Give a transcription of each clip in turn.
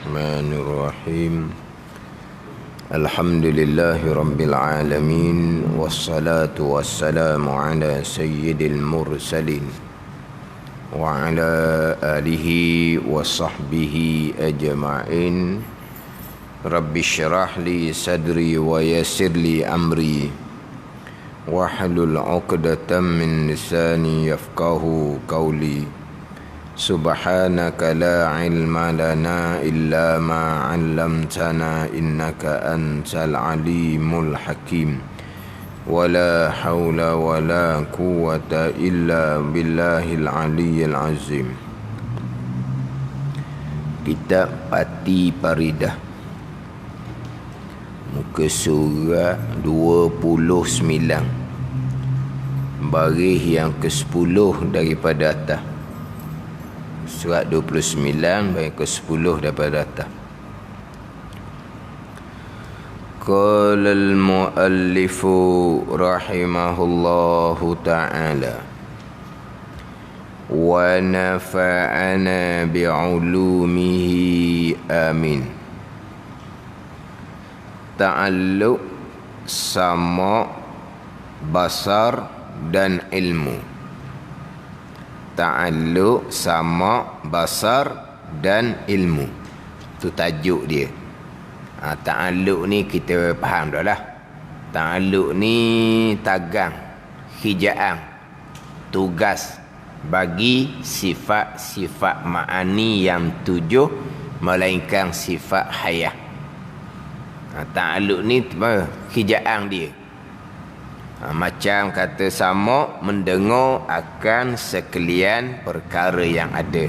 Bismillahirrahmanirrahim. Alhamdulillahirabbil alamin wassalatu wassalamu ala sayyidil mursalin wa ala alihi wa sahbihi ajma'in. Rabbi syrah li sadri wa yassir li amri wahlul 'uqdatam min lisani yafqahu qawli. Subhanaka la ilma lana illa ma 'allamtana innaka antal alimul hakim. Wala haula wala quwwata illa billahil aliyyil azim. Kitab Pati Paridah, muka surat 29, baris yang ke-10 daripada atas. Surat 29 baris ke-10 daripada atas. Qala al-muallifu rahimahullahu ta'ala wa nafa'ana bi'ulumihi amin. Ta'alluq sama basar dan ilmu. Ta'alluq sama basar dan ilmu. Itu tajuk dia. Ta'alluq ni kita faham dah lah. Ta'alluq ni tagang, hijaan, tugas bagi sifat-sifat ma'ani yang 7 melainkan sifat hayah. Ta'alluq ni hijaan dia. Macam kata sama mendengar akan sekalian perkara yang ada.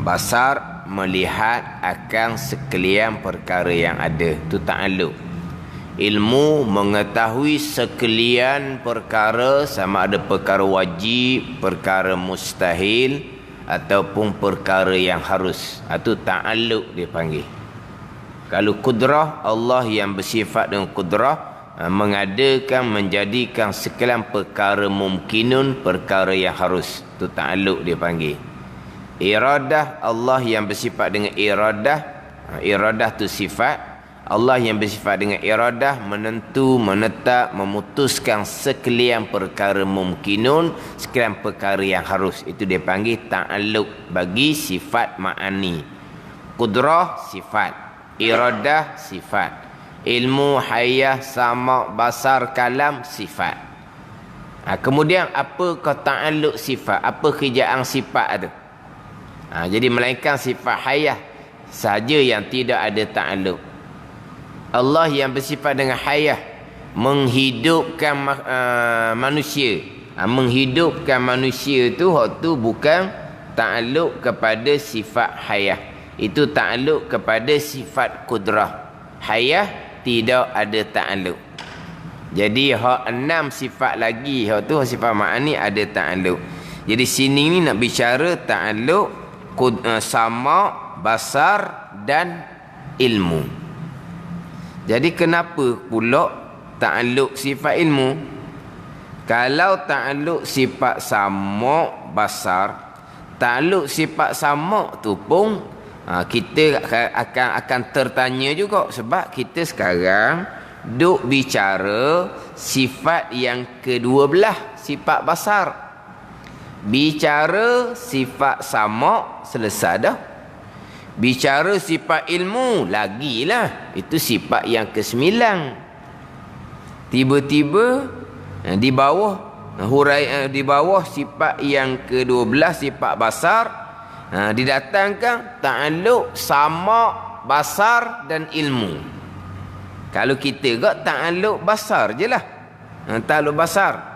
Basar melihat akan sekalian perkara yang ada. Itu ta'alluq. Ilmu mengetahui sekalian perkara, sama ada perkara wajib, perkara mustahil ataupun perkara yang harus. Itu ta'alluq dia panggil. Kalau kudrah, Allah yang bersifat dengan kudrah mengadakan, menjadikan sekalian perkara mumkinun, perkara yang harus. Itu ta'alluq dia panggil. Iradah, Allah yang bersifat dengan iradah. Iradah tu sifat. Allah yang bersifat dengan iradah menentu, menetap, memutuskan sekalian perkara mumkinun, sekalian perkara yang harus. Itu dia panggil ta'alluq bagi sifat ma'ani. Kudrah sifat, iradah sifat, ilmu, hayah, sama, basar, kalam, sifat. Kemudian apakah ta'alluq sifat? Apa kerjaan sifat itu? Jadi melainkan sifat hayah saja yang tidak ada ta'alluq. Allah yang bersifat dengan hayah menghidupkan manusia. Menghidupkan manusia itu waktu bukan ta'alluq kepada sifat hayah. Itu ta'alluq kepada sifat kudrah. Hayah tidak ada ta'alluq. Jadi hak 6 sifat lagi, hak tu sifat ma'ani ada ta'alluq. Jadi sini ni nak bicara ta'alluq sama, basar dan ilmu. Jadi kenapa pula ta'alluq sifat ilmu? Kalau ta'alluq sifat sama, basar, ta'alluq sifat sama tu pun kita akan tertanya juga, sebab kita sekarang duk bicara sifat yang ke-12, sifat basar. Bicara sifat sama selesai dah. Bicara sifat ilmu lagilah, itu sifat yang ke-9. Tiba-tiba di bawah di bawah sifat yang ke-12, sifat basar, didatangkan ta'alluq sama, basar dan ilmu. Kalau kita gak ta'alluq basar je lah, ta'alluq basar.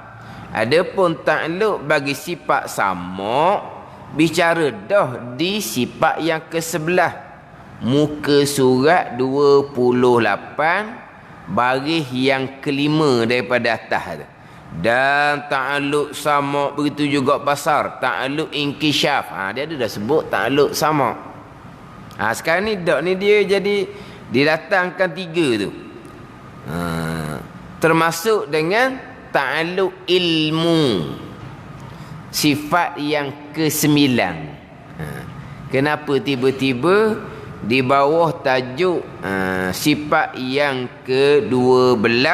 Adapun ta'alluq bagi sifat sama, bicara dah di sifat yang ke-11, muka surat 28 baris yang ke-5 daripada atas. Dan ta'alluq sama begitu juga basar, ta'alluq inkishaf. Dia ada dah sebut ta'alluq sama. Sekarang ni dak ni dia jadi didatangkan 3 tu. Termasuk dengan ta'alluq ilmu, sifat yang ke-9. Kenapa tiba-tiba di bawah tajuk sifat yang ke-12,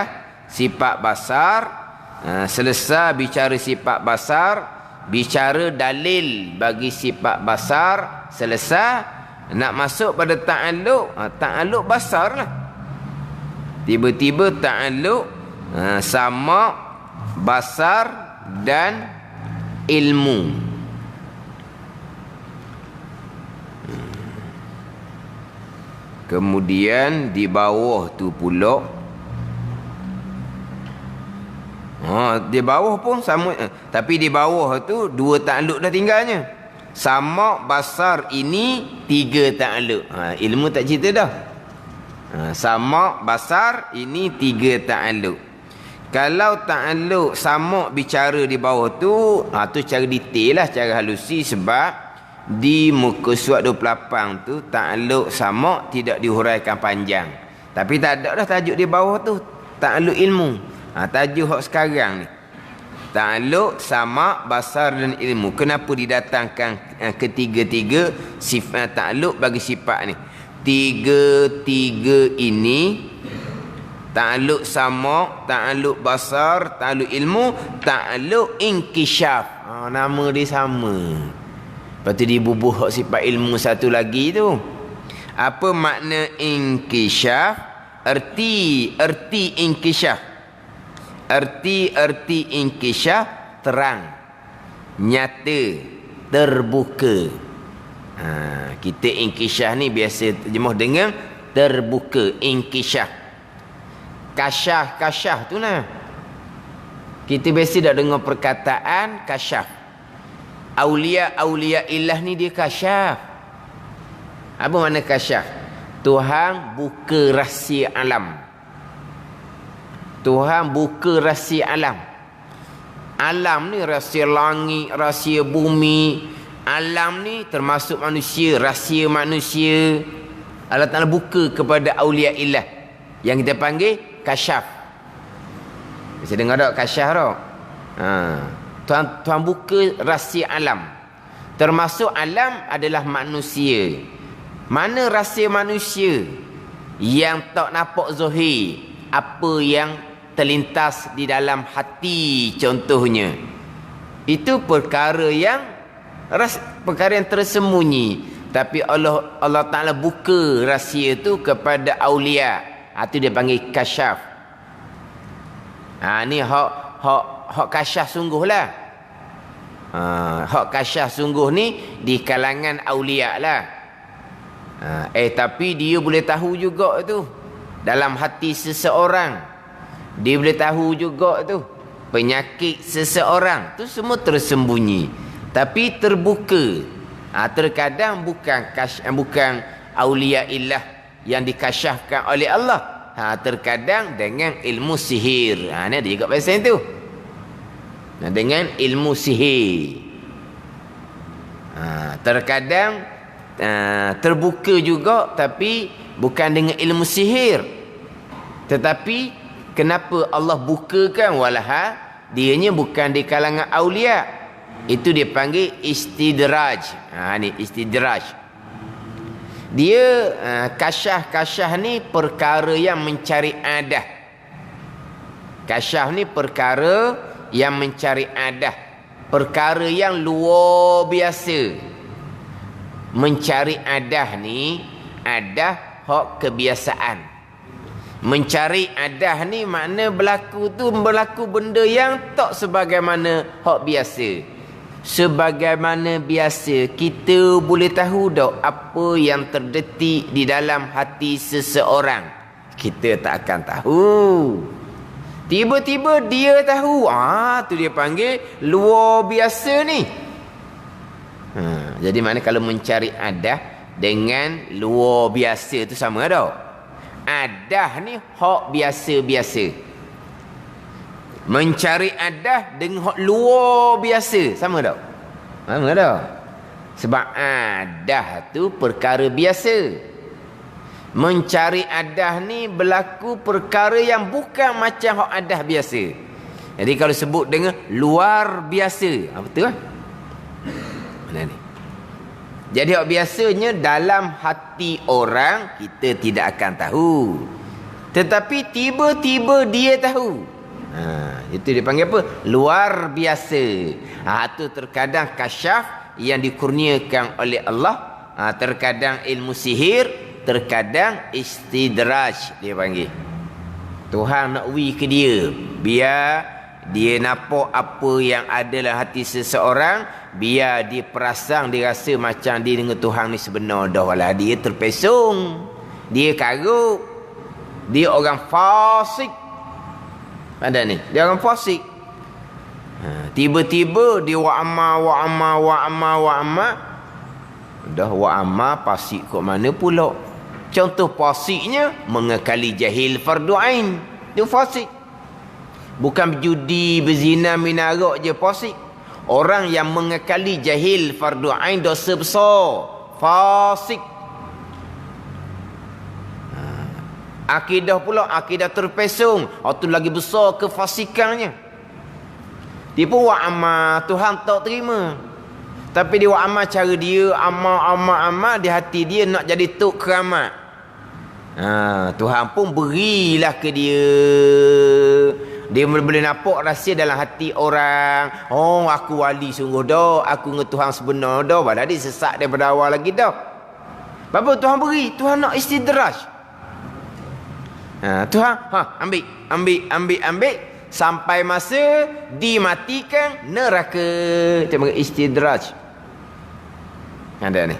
sifat basar. Selesai bicara sifat basar, bicara dalil bagi sifat basar, selesai. Nak masuk pada ta'alluq, ta'alluq basar lah. Tiba-tiba ta'alluq sama basar dan ilmu. Kemudian di bawah tu pula, di bawah pun sama, tapi di bawah tu dua ta'alluq dah tinggalnya. Sama basar ini tiga ta'alluq. Ilmu tak cerita dah. Sama basar ini tiga ta'alluq. Kalau ta'alluq sama bicara di bawah tu, tu cara detail lah, cara halusi. Sebab di muka surat 28 tu ta'alluq sama tidak dihuraikan panjang. Tapi tak ada dah tajuk di bawah tu ta'alluq ilmu. Tajuk hak sekarang ni, ta'alluq sama basar dan ilmu. Kenapa didatangkan ketiga-tiga sifat ta'alluq bagi sifat ni? Tiga-tiga ini, ta'alluq sama, ta'alluq basar, ta'alluq ilmu, ta'alluq inkishaf. Nama dia sama. Lepas tu dibubuh sifat ilmu satu lagi tu. Apa makna inkishaf? Erti inkishaf. Erti inkishaf terang, nyata, terbuka. Kita inkishaf ni biasa terjemuh dengan terbuka, inkishaf. Kasyaf tu lah. Kita biasa dah dengar perkataan kasyaf. Aulia ilah ni dia kasyaf. Apa makna kasyaf? Tuhan buka rahsia alam. Tuhan buka rahsia alam. Alam ni rahsia langit, rahsia bumi. Alam ni termasuk manusia, rahsia manusia. Allah Ta'ala buka kepada aulia ilah yang kita panggil kasyaf. Bisa dengar tak kasyaf tak? Tuhan buka rahsia alam. Termasuk alam adalah manusia. Mana rahsia manusia? Yang tak nampak zahir, apa yang terlintas di dalam hati contohnya. Itu perkara yang tersembunyi. Tapi Allah Ta'ala buka rahsia tu kepada aulia. Itu dia panggil kasyaf. Ni hak kasyaf sungguh lah. Hak kasyaf sungguh ni di kalangan aulia lah. Tapi dia boleh tahu juga tu dalam hati seseorang. Dia boleh tahu juga tu penyakit seseorang. Tu semua tersembunyi tapi terbuka. Terkadang bukan aulia illah yang dikasyafkan oleh Allah. Terkadang dengan ilmu sihir. Ni ada juga pasal tu. Dengan ilmu sihir. Terkadang terbuka juga tapi bukan dengan ilmu sihir. Tetapi kenapa Allah bukakan walaha dianya bukan di kalangan aulia? Itu dia panggil istidraj. Ni istidraj. Dia kasyaf ni perkara yang mencari adah. Kasyaf ni perkara yang mencari adah, perkara yang luar biasa. Mencari adah ni, adah hak kebiasaan. Mencari adah ni makna berlaku benda yang tak sebagaimana hak biasa. Sebagaimana biasa kita boleh tahu tak apa yang terdetik di dalam hati seseorang. Kita tak akan tahu. Tiba-tiba dia tahu. Tu dia panggil luar biasa ni. Jadi mana kalau mencari adah dengan luar biasa tu sama tak? Adah ni hak biasa-biasa. Mencari adah dengan hak luar biasa sama tak? Sama tak? Sebab adah tu perkara biasa. Mencari adah ni berlaku perkara yang bukan macam hak adah biasa. Jadi kalau sebut dengan luar biasa, betul kan? Mana ni? Jadi biasanya dalam hati orang kita tidak akan tahu. Tetapi tiba-tiba dia tahu. Itu dipanggil apa? Luar biasa. Itu terkadang kasyaf yang dikurniakan oleh Allah. Terkadang ilmu sihir, terkadang istidraj dia panggil. Tuhan nak uji ke dia, biar dia nampak apa yang ada dalam hati seseorang, biar dia perasan, dia rasa macam dia dengan Tuhan ni sebenar dah. Walau dia terpesong, dia karut, dia orang fasik. Ada ni, dia orang fasik. Tiba-tiba dia wa'amma dah wa'amma pasik kat mana pula. Contoh pasiknya mengekali jahil fardu ain, dia fasik. Bukan berjudi, berzina, minarak je fasik. Orang yang mengekali jahil fardu ain dosa besar, fasik. Akidah pula, akidah terpesong, itu lagi besar kefasikannya. Dia pun wa'amma, Tuhan tak terima. Tapi dia wa'amma cara dia, amal di hati dia nak jadi tok keramat. Tuhan pun berilah ke dia. Dia boleh nampak rahsia dalam hati orang. Oh, aku wali sungguh dah, aku dengan Tuhan sebenar dah. Padahal dia sesak daripada awal lagi dah. Apa Tuhan beri? Tuhan nak istidraj. Tuhan ambil sampai masa dimatikan neraka. Itu panggil istidraj. Ada ni.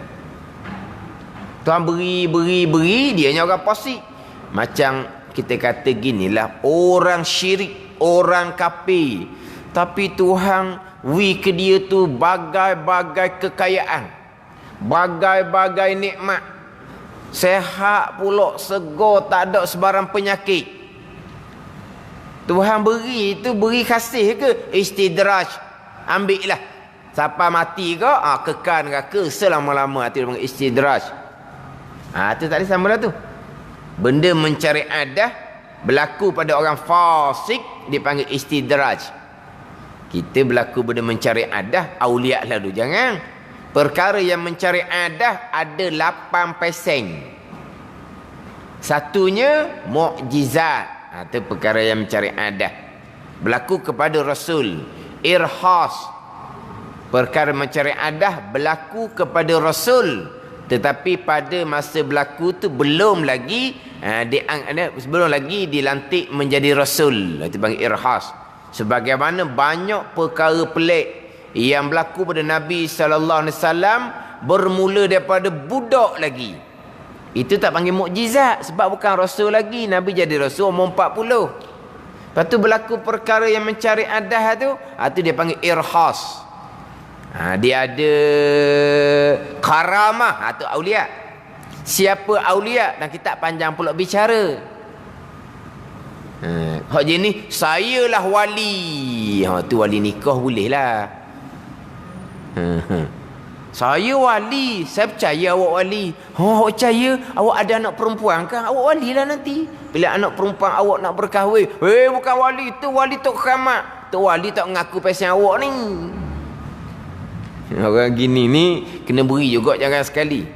Tuhan beri, dia ni orang fasik. Macam kita kata ginilah, orang syirik, orang kafir, tapi Tuhan ke dia tu bagai-bagai kekayaan, bagai-bagai nikmat, sehat pula, segar, tak ada sebarang penyakit. Tuhan beri tu beri kasih ke? Istidraj. Ambil lah. Sampai mati ke? Kekal neraka selama-lama. Itu dia panggil istidraj. Tu tak ada sama dah tu. Benda mencari adah berlaku pada orang fasik dipanggil istidraj. Kita berlaku benda mencari adah, aulia lah tu. Jangan. Perkara yang mencari adah ada 8%. Satunya mukjizat. Itu perkara yang mencari adah. Berlaku kepada Rasul. Irhas. Perkara mencari adah berlaku kepada Rasul. Tetapi pada masa berlaku tu belum lagi sebelum lagi dilantik menjadi Rasul. Itu panggil irhas. Sebagaimana banyak perkara pelik yang berlaku pada Nabi SAW bermula daripada budak lagi. Itu tak panggil mukjizat sebab bukan Rasul lagi. Nabi jadi Rasul umur 40. Lepas tu berlaku perkara yang mencari adah tu, itu dia panggil irhas. Dia ada karamah, itu aulia. Siapa aulia? Dan kita panjang pula bicara. Hak je ni, sayalah wali. Tu wali nikah boleh lah. Saya wali, saya percaya awak wali. Awak percaya awak ada anak perempuan kan? Awak wali lah nanti. Bila anak perempuan awak nak berkahwin, bukan wali, tu wali tok keramat. Tu wali tak mengaku pasal awak ni. Orang gini ni kena beri juga jangan sekali.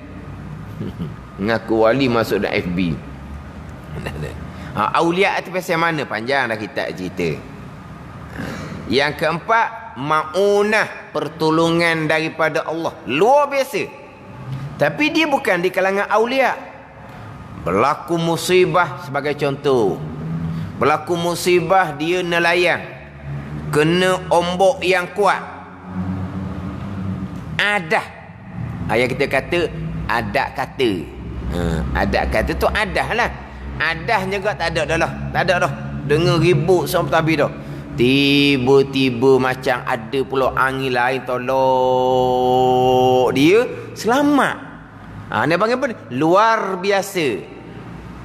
Mengaku wali masuk dalam FB. Aulia tu pasal mana? Panjang dah kita cerita. Yang keempat, ma'unah, pertolongan daripada Allah. Luar biasa. Tapi dia bukan di kalangan aulia. Berlaku musibah sebagai contoh. Berlaku musibah dia nelayan. Kena ombak yang kuat. Adah. Yang kita kata adat kata. Adat kata tu adah lah. Adah juga tak ada dah lah. Tak ada dah. Dengar ribut sampai habis dah. Tiba-tiba macam ada pula angin lain tolak dia selamat. Dia panggil apa? Luar biasa.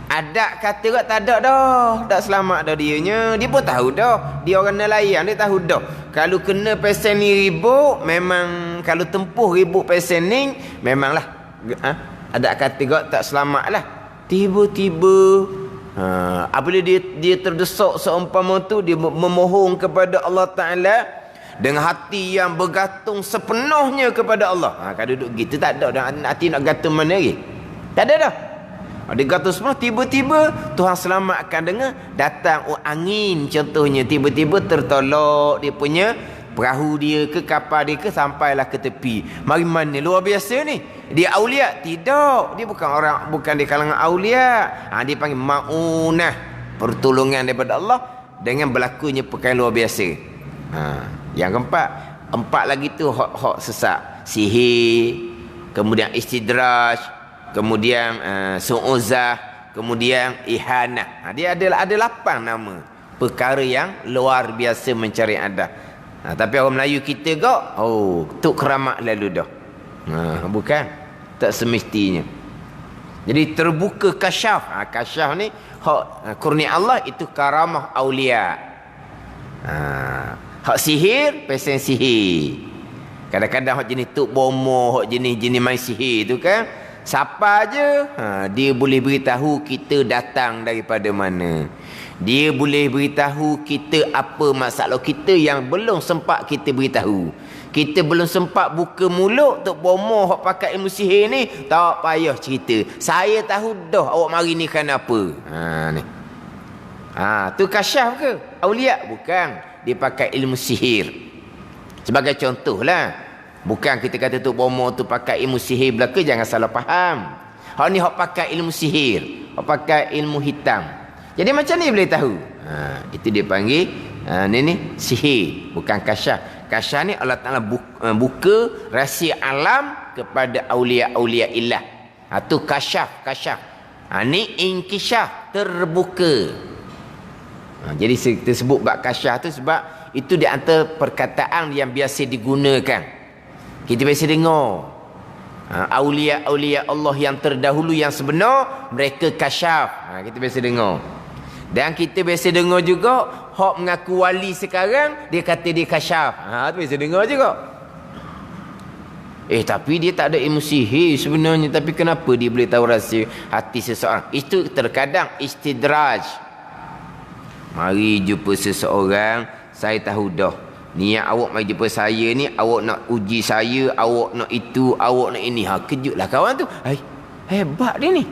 Adat kata juga tak ada dah. Tak selamat dah dianya. Dia pun tahu dah. Dia orang nelayan, dia tahu dah. Kalau kena pesen ni ribut, memang kalau tempuh ribut pesen ni, memanglah adat kata juga tak selamat lah. Tiba-tiba apabila dia terdesak seumpama tu, dia memohon kepada Allah Ta'ala, dengan hati yang bergantung sepenuhnya kepada Allah. Kalau duduk gitu tak ada dah hati nak gantung mana lagi. Tak ada dah. Dia gantung sepenuh, tiba-tiba Tuhan selamatkan dengan datang angin contohnya, tiba-tiba tertolak dia punya perahu dia ke kapal dia ke, sampailah ke tepi. Mari mana luar biasa ni. Dia aulia? Tidak. Dia bukan di kalangan aulia. Dia panggil maunah, pertolongan daripada Allah dengan berlakunya perkara luar biasa. Yang empat lagi tu hak sesak, sihir, kemudian istidraj, kemudian su'uzah, kemudian ihanah. Dia ada 8 nama perkara yang luar biasa mencari adah. Tapi orang Melayu kita kok, tuk keramat lalu dah. Bukan, tak semestinya. Jadi terbuka kasyaf. Kasyaf ni hak kurnia Allah, itu karamah aulia. Hak sihir, pesen sihir. Kadang-kadang hak jenis tuk bomo, hak jenis main sihir tu kan, siapa aja dia boleh beritahu kita datang daripada mana. Dia boleh beritahu kita apa masalah kita yang belum sempat kita beritahu. Kita belum sempat buka mulut tok bomo hak pakai ilmu sihir ni, tak payah cerita. Saya tahu dah awak mari ni kenapa. Ni. Tu kasyaf ke? Aulia? Bukan. Dia pakai ilmu sihir. Sebagai contohlah. Bukan kita kata tok bomo tu pakai ilmu sihir belaka, jangan salah faham. Hak ni hak pakai ilmu sihir, hak pakai ilmu hitam. Jadi macam ni boleh tahu. Itu dia panggil ni sihir, bukan kasyaf. Kasyaf ni Allah Ta'ala buka rahsia alam kepada aulia-aulia ilah. Tu kasyaf. Ni inkishaf, terbuka. Jadi kita sebut bab kasyaf tu sebab itu di antara perkataan yang biasa digunakan. Kita biasa dengar aulia-aulia Allah yang terdahulu yang sebenar, mereka kasyaf. Kita biasa dengar. Dan kita biasa dengar juga hak mengaku wali sekarang, dia kata dia kasyaf. Tu biasa dengar juga. Tapi dia tak ada ilmu sihir sebenarnya, tapi kenapa dia boleh tahu rahsia hati seseorang? Itu terkadang istidraj. Mari jumpa seseorang, saya tahu dah niat awak mari jumpa saya ni, awak nak uji saya, awak nak itu, awak nak ini. Kejutlah kawan tu. Hebat dia ni.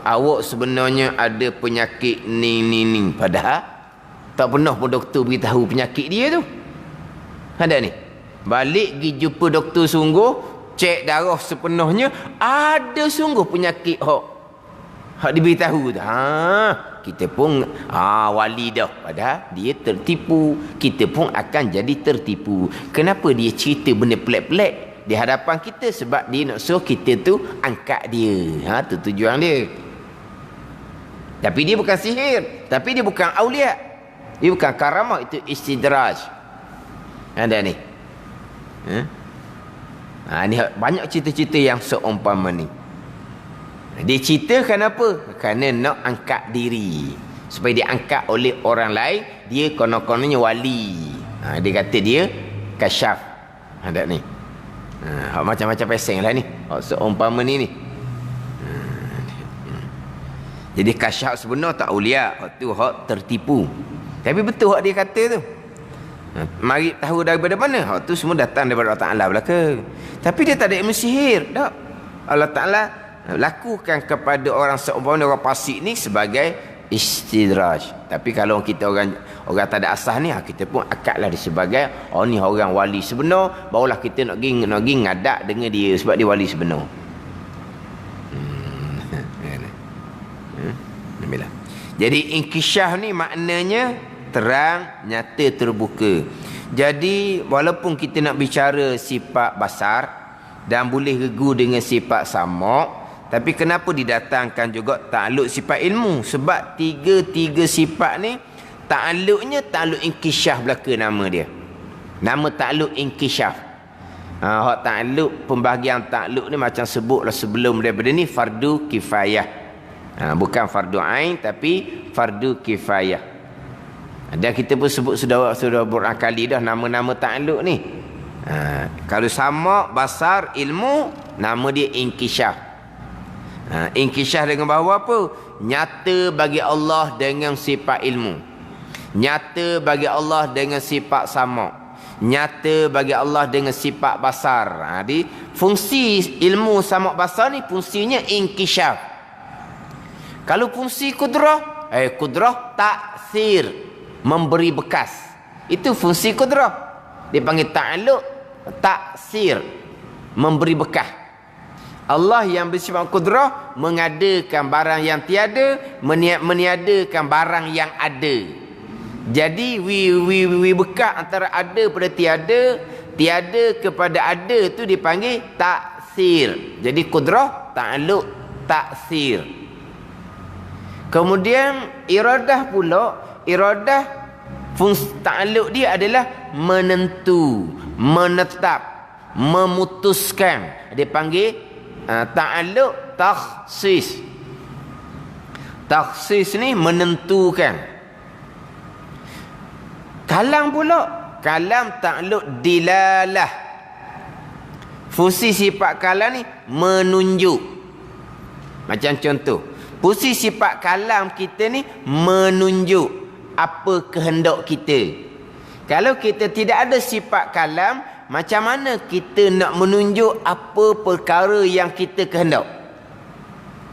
Awak sebenarnya ada penyakit ni. Padahal tak pernah pun doktor beritahu penyakit dia tu. Ada ni. Balik pergi jumpa doktor sungguh, cek darah sepenuhnya, ada sungguh penyakit hak diberitahu tu. Kita pun wali dah. Padahal dia tertipu. Kita pun akan jadi tertipu. Kenapa dia cerita benda pelik-pelik di hadapan kita? Sebab dia nak suruh kita tu angkat dia. Tu tujuan dia. Tapi dia bukan sihir, tapi dia bukan aulia, dia bukan karamah, itu istidraj. Ada ni. Ni banyak cerita-cerita yang seumpama ni. Dia cerita kenapa? Kerana nak angkat diri, supaya dia angkat oleh orang lain. Dia konon-kononnya wali. Dia kata dia kasyaf. Ada ni. Macam-macam peseng lah ni. Seumpama ni. Jadi kasyaf sebenar tak aulia. Tu hak tertipu. Tapi betul hak dia kata tu. Mari tahu daripada mana? Hak tu semua datang daripada Allah Ta'ala belaka. Tapi dia tak ada ilmu sihir. Tak. Allah Ta'ala lakukan kepada orang seumpama orang fasik ni sebagai istidraj. Tapi kalau kita orang tak ada asas ni, kita pun akadlah dia sebagai ni orang wali sebenar, barulah kita nak pergi ngadak dengan dia sebab dia wali sebenar. Jadi inkishaf ni maknanya terang, nyata, terbuka. Jadi walaupun kita nak bicara sifat basar dan boleh regu dengan sifat samak, tapi kenapa didatangkan juga takluk sifat ilmu? Sebab tiga sifat ni takluknya takluk inkishaf belaka nama dia. Nama takluk inkishaf. Hak takluk, pembahagian takluk ni macam sebutlah sebelum daripada ni, fardu kifayah. Bukan fardu ain tapi fardu kifayah. Dan kita pun sebut sudah berulang kali dah nama-nama takluk ni. Kalau sama basar ilmu, nama dia inkishaf. Inkishaf dengan bahawa apa? Nyata bagi Allah dengan sifat ilmu. Nyata bagi Allah dengan sifat sama. Nyata bagi Allah dengan sifat basar. Jadi fungsi ilmu sama basar ni fungsinya inkishaf. Kalau fungsi kudrah, kudrah taksir, memberi bekas. Itu fungsi kudrah. Dipanggil ta'alluq, taksir, memberi bekas. Allah yang bersifat kudrah mengadakan barang yang tiada, meniadakan barang yang ada. Jadi wi bekas antara ada pada tiada, tiada kepada ada tu dipanggil taksir. Jadi kudrah, ta'alluq, taksir. Kemudian iradah pula, iradah fungsi ta'alluq dia adalah menentu, menetap, memutuskan. Dia panggil ta'alluq takhsis. Takhsis ni menentukan. Kalam pula, kalam ta'alluq dilalah. Fungsi sifat kalam ni menunjuk. Macam contoh, fungsi sifat kalam kita ni menunjuk apa kehendak kita. Kalau kita tidak ada sifat kalam, macam mana kita nak menunjuk apa perkara yang kita kehendak?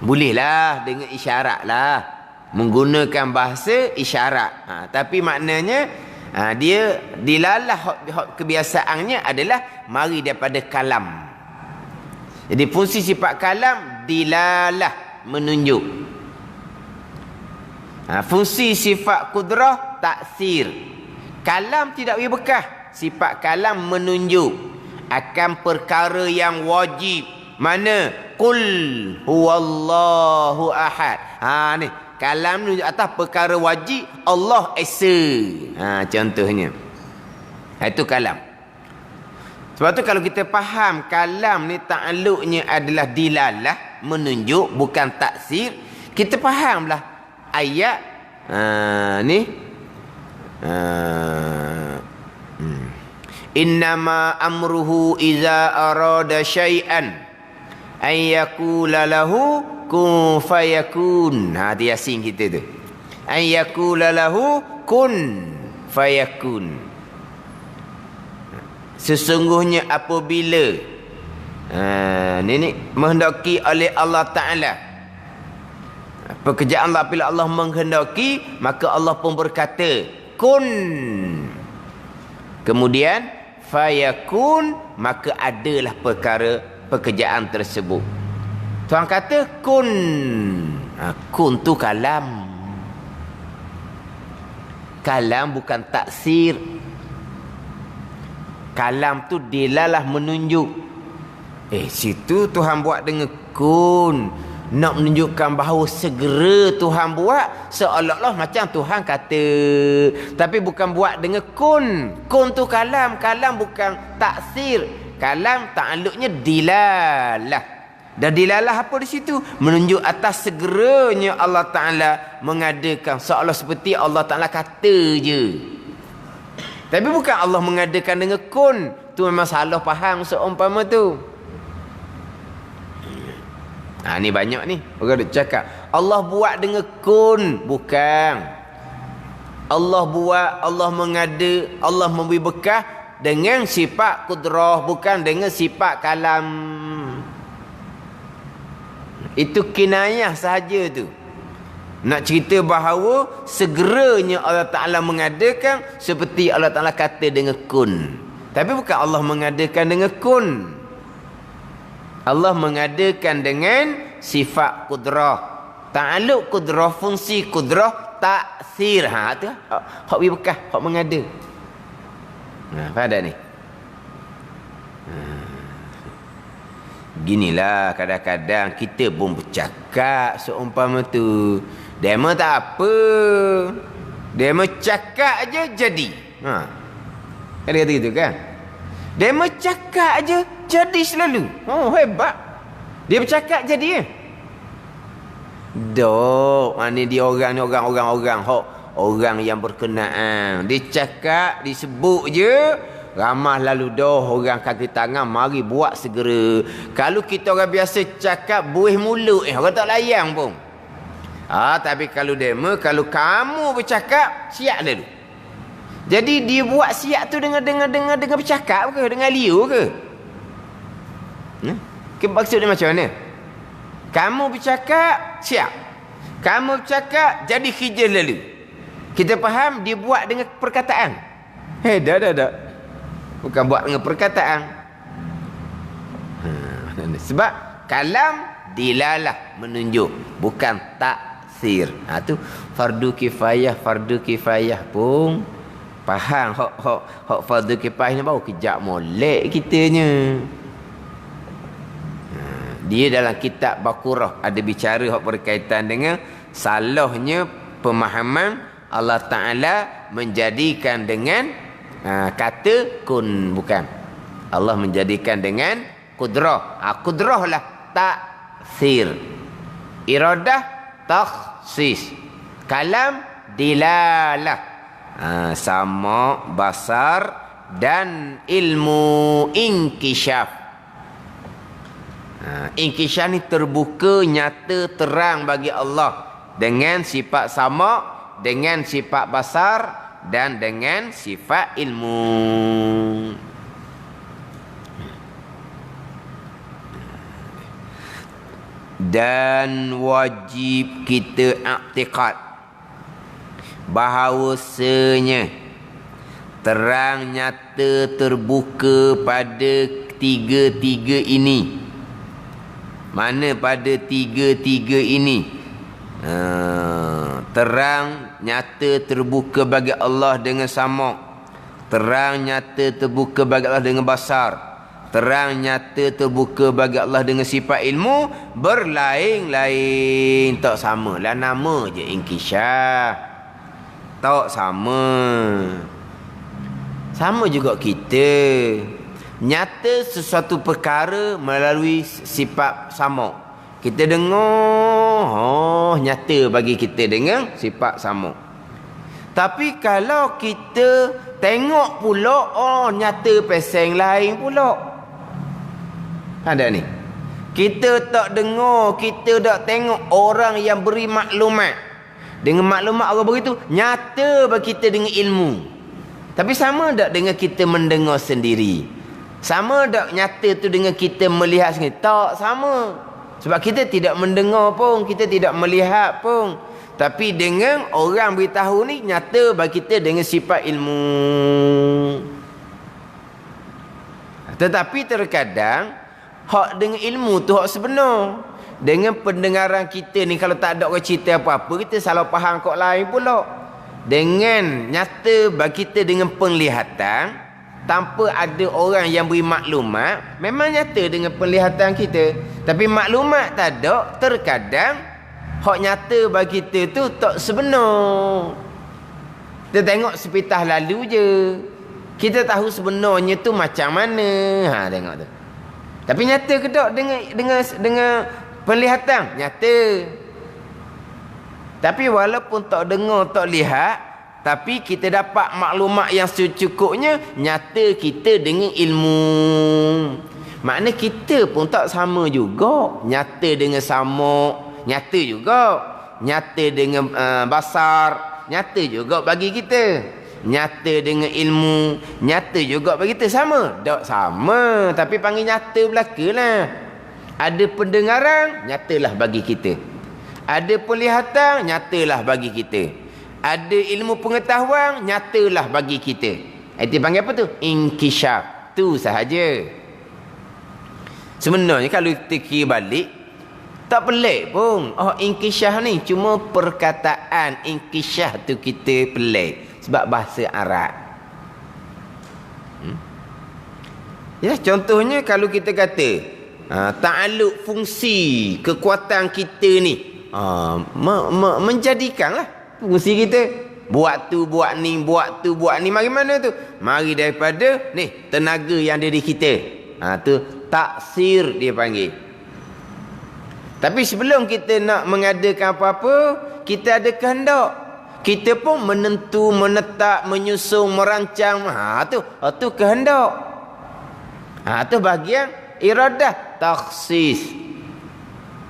Bolehlah dengan isyarat lah, menggunakan bahasa isyarat. Tapi maknanya dia dilalah kebiasaannya adalah mari daripada kalam. Jadi fungsi sifat kalam dilalah, menunjuk. Fungsi sifat kudrah taksir. Kalam tidak boleh bekas. Sifat kalam menunjuk akan perkara yang wajib. Mana? Qul huwallahu ahad. Ni kalam menunjuk atas perkara wajib. Allah esa. Contohnya. Itu kalam. Sebab tu kalau kita faham kalam ni ta'alluqnya adalah dilalah, menunjuk, bukan taksir, kita fahamlah ayat ni innama amruhu iza arada syai'an ay yaqula lahu kun fayakun. Di Yasin kita tu, ay yaqula lahu kun fayakun. Sesungguhnya apabila ni menghendaki oleh Allah Ta'ala pekerjaan Allah, bila Allah menghendaki, maka Allah pun berkata kun, kemudian fayakun, maka adalah perkara pekerjaan tersebut. Tuhan kata kun. Kun tu kalam. Kalam bukan taksir. Kalam tu dilalah menunjuk. Situ Tuhan buat dengan kun, nak menunjukkan bahawa segera Tuhan buat, seolah-olah macam Tuhan kata. Tapi bukan buat dengan kun. Kun tu kalam. Kalam bukan taksir. Kalam ta'alluqnya dilalah. Dan dilalah apa di situ? Menunjuk atas segeranya Allah Ta'ala mengadakan, seolah seperti Allah Ta'ala kata je. Tapi bukan Allah mengadakan dengan kun. Tu memang salah faham seumpama tu. Ni banyak ni orang duk cakap Allah buat dengan kun. Bukan. Allah buat, Allah mengada, Allah memberi bekas dengan sifat kudrah, bukan dengan sifat kalam. Itu kinayah sahaja tu. Nak cerita bahawa segeranya Allah Ta'ala mengadakan seperti Allah Ta'ala kata dengan kun. Tapi bukan Allah mengadakan dengan kun. Allah mengadakan dengan sifat kudrah. Ta'alluq kudrah, fungsi kudrah, taksir. Tu hak beri bekas, hak mengada. Faham tak ni? Ginilah kadang-kadang kita pun bercakap seumpama tu. Demo tak apa. Demo cakap aja jadi. Kan dia kata gitu kan? Demo cakap aja jadi selalu. Hebat. Dia bercakap jadi ya. Dok, ni dia orang ni orang orang yang berkenaan. Dia cakap, disebut je, ramah lalu dah orang kaki tangan mari buat segera. Kalau kita orang biasa cakap buih mulut, orang tak layan pun. Tapi kalau demo, kalau kamu bercakap, siap dulu. Jadi dia buat siap tu dengan bercakap ke? Dengan liu ke? Maksud dia macam mana? Kamu bercakap, siap. Kamu bercakap, jadi hijau lalu. Kita faham dia buat dengan perkataan. Dah. Bukan buat dengan perkataan. Sebab kalam dilalah menunjuk, bukan taksir. Tu fardu kifayah pun faham. Hak fardu kifayah ni baru kejap molek kitanya. Dia dalam kitab Baqarah ada bicara hak berkaitan dengan salahnya pemahaman Allah Ta'ala menjadikan dengan kata kun, bukan. Allah menjadikan dengan kudrah. Kudrah lah taksir. Iradah takhsis. Kalam dilalah. Sama basar dan ilmu inkishaf. Inkishaf ni terbuka, nyata, terang bagi Allah dengan sifat sama, dengan sifat basar dan dengan sifat ilmu. Dan wajib kita i'tiqad bahawasanya terang, nyata, terbuka pada tiga-tiga ini. Mana pada tiga-tiga ini? Terang, nyata, terbuka bagi Allah dengan sama. Terang, nyata, terbuka bagi Allah dengan basar. Terang, nyata, terbuka bagi Allah dengan sifat ilmu. Berlain-lain. Tak sama lah nama je inkishaf. Tak sama. Sama juga kita. Nyata sesuatu perkara melalui sifat sama. Kita dengar, nyata bagi kita dengan sifat sama. Tapi kalau kita tengok pula, nyata peseng lain pula. Ada ni. Kita tak dengar, kita tak tengok orang yang beri maklumat. Dengan maklumat orang begitu, nyata bagi kita dengan ilmu. Tapi sama tak dengan kita mendengar sendiri? Sama tak nyata tu dengan kita melihat sendiri? Tak sama. Sebab kita tidak mendengar pun, kita tidak melihat pun. Tapi dengan orang beritahu ni, nyata bagi kita dengan sifat ilmu. Tetapi terkadang hak dengan ilmu tu hak sebenar. Dengan pendengaran kita ni, kalau tak ada orang cerita apa-apa, kita salah faham kok lain pula. Dengan nyata bagi kita dengan penglihatan, tanpa ada orang yang beri maklumat, memang nyata dengan penglihatan kita. Tapi maklumat tak ada, terkadang hak nyata bagi kita tu tak sebenar. Kita tengok sepitah lalu je, kita tahu sebenarnya tu macam mana. Tengok tu. Tapi nyata ke tak dengan penglihatan? Nyata. Tapi walaupun tak dengar, tak lihat, tapi kita dapat maklumat yang secukupnya, nyata kita dengan ilmu. Makna kita pun tak sama juga. Nyata dengan sama, nyata juga. Nyata dengan basar, nyata juga bagi kita. Nyata dengan ilmu, nyata juga bagi kita. Sama? Tak sama. Tapi panggil nyata belakalah. Ada pendengaran, nyatalah bagi kita. Ada penglihatan, nyatalah bagi kita. Ada ilmu pengetahuan, nyatalah bagi kita. Itu panggil apa tu? Inkishaf. Tu sahaja. Sebenarnya kalau kita kira balik, tak pelik pun. Inkishaf ni cuma perkataan inkishaf tu kita pelik. Sebab bahasa Arab. Ya, contohnya kalau kita kata ta'aluk fungsi kekuatan kita ni, menjadikanlah fungsi kita. Buat tu, buat ni, buat tu, buat ni. Mari mana tu? Mari daripada ni, tenaga yang ada di kita. Tu taksir dia panggil. Tapi sebelum kita nak mengadakan apa-apa, kita ada kehendak. Kita pun menentu, menetap, menyusun, merancang. Tu kehendak. Tu bahagian iradah takhsis.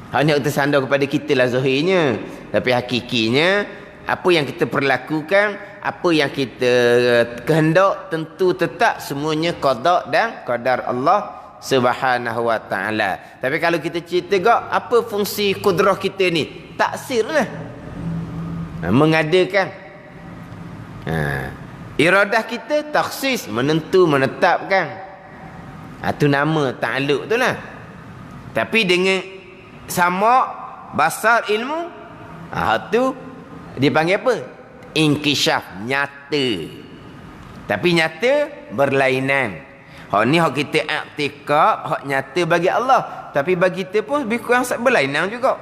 Hanya kita sandar kepada kita lah zahirnya. Tapi hakikinya apa yang kita perlakukan, apa yang kita kehendak, tentu tetap semuanya qada dan qadar Allah Subhanahu wa taala. Tapi kalau kita cerita gak apa fungsi kudrah kita ni? Taksir lah. Mengadakan. Iradah kita takhsis, menentu, menetapkan. Itu nama ta'alluq tu lah. Tapi dengan sama basar ilmu, tu dipanggil apa? Inkishaf, nyata. Tapi nyata berlainan. Hak ni hak kita i'tikad, hak nyata bagi Allah. Tapi bagi kita pun lebih kurang berlainan juga.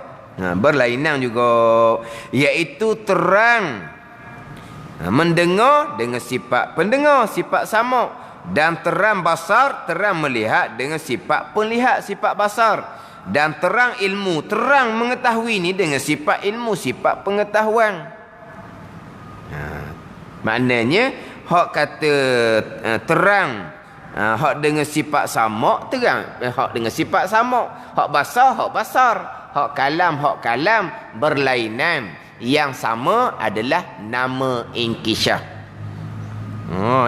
Berlainan juga. Iaitu terang. Mendengar dengan sifat pendengar, sifat sama. Dan terang basar, terang melihat dengan sifat penlihat, sifat basar. Dan terang ilmu, terang mengetahui ni dengan sifat ilmu, sifat pengetahuan. Maknanya hak kata terang, hak dengan sifat sama, terang. Hak dengan sifat sama, hak basar, hak kalam berlainan. Yang sama adalah nama inkishaf.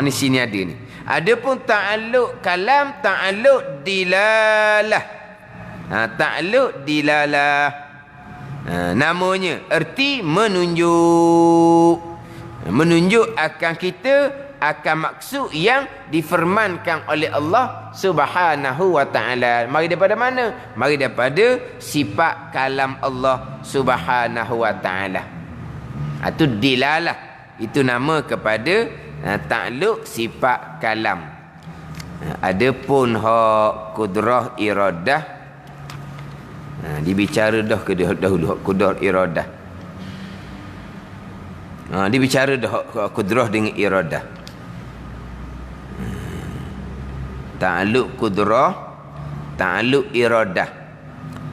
Ni sini ada ni. Adapun ta'alluq kalam, ta'alluq dilalah. Ta'alluq dilalah. Namanya erti menunjuk. Menunjuk akan kita, akan maksud yang difirmankan oleh Allah Subhanahu wa taala. Mari daripada mana? Mari daripada sifat kalam Allah Subhanahu wa taala. Itu dilalah. Itu nama kepada ta'alluq sifat kalam. Adapun hak kudrah iradah, dibicara dah ke dahulu hak kudrah iradah. Dibicara dah hak kudrah dengan iradah. Ta'alluq kudrah, ta'alluq iradah.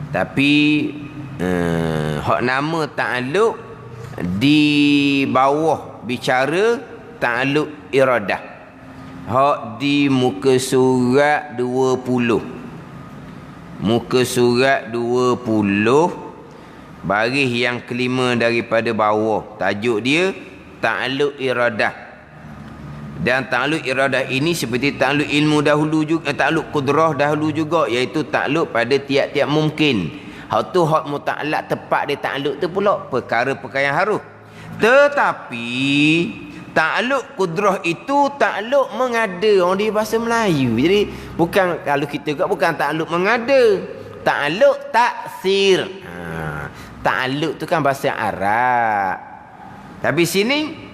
Tapi hak nama ta'alluq di bawah bicara ta'alluq iradah. Hak di muka surat 20. Muka surat 20 baris yang kelima daripada bawah. Tajuk dia ta'alluq iradah. Dan ta'alluq iradah ini seperti ta'alluq ilmu dahulu juga, ta'alluq kudrah dahulu juga, iaitu ta'alluq pada tiap-tiap mungkin. Hak tu hak muta'allaq tepat dia ta'alluq tu pula perkara-perkara yang harus. Tetapi ta'alluq kudrah itu ta'alluq mengada, orang di bahasa Melayu. Jadi bukan, kalau kita bukan ta'alluq mengada, ta'alluq taksir. Ta'alluq tu kan bahasa Arab. Tapi sini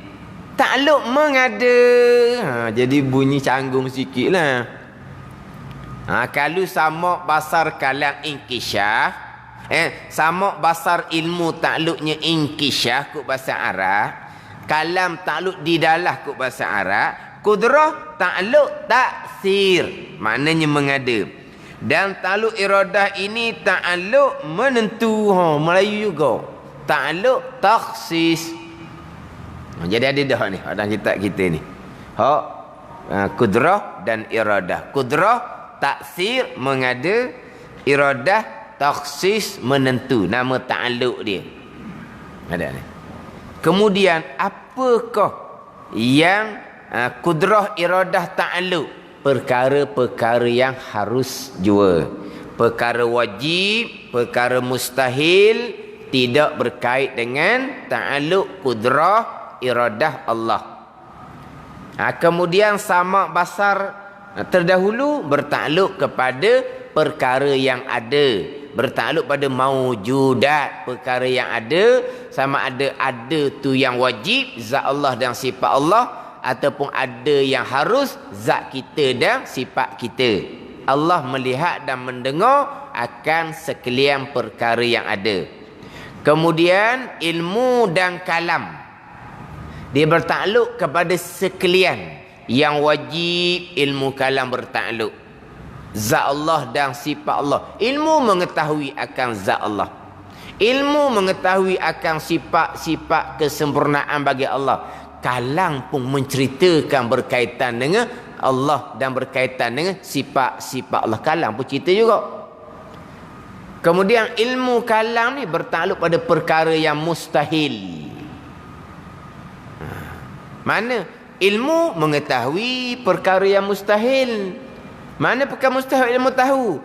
ta'alluq mengada. Jadi bunyi canggung sikit lah. Kalau sama basar kalam inkishaf, sama basar ilmu ta'alluqnya inkishaf kut bahasa Arab, kalam ta'alluq didalah kut bahasa Arab, kudrah ta'alluq taksir, maknanya mengada. Dan ta'alluq iradah ini ta'alluq menentu, Melayu juga. Ta'alluq takhsis. Jadi ada dah ni dalam kitab kita ni. Kudrah dan iradah. Kudrah taksir mengada, iradah takhsis menentu, nama ta'alluq dia. Ada ni. Kemudian apakah yang kudrah iradah ta'alluq? Perkara-perkara yang harus jua. Perkara wajib, perkara mustahil tidak berkait dengan ta'alluq kudrah iradah Allah. Kemudian sama basar terdahulu bertakluk kepada perkara yang ada, bertakluk pada maujudat, perkara yang ada, sama ada tu yang wajib zat Allah dan sifat Allah, ataupun ada yang harus zat kita dan sifat kita. Allah melihat dan mendengar akan sekalian perkara yang ada. Kemudian ilmu dan kalam, dia bertakluk kepada sekalian yang wajib. Ilmu kalam bertakluk zat Allah dan sifat Allah. Ilmu mengetahui akan zat Allah, ilmu mengetahui akan sifat-sifat kesempurnaan bagi Allah. Kalam pun menceritakan berkaitan dengan Allah dan berkaitan dengan sifat-sifat Allah. Kalam pun cerita juga. Kemudian ilmu kalam ni bertakluk pada perkara yang mustahil. Mana? Ilmu mengetahui perkara yang mustahil. Mana perkara mustahil ilmu tahu?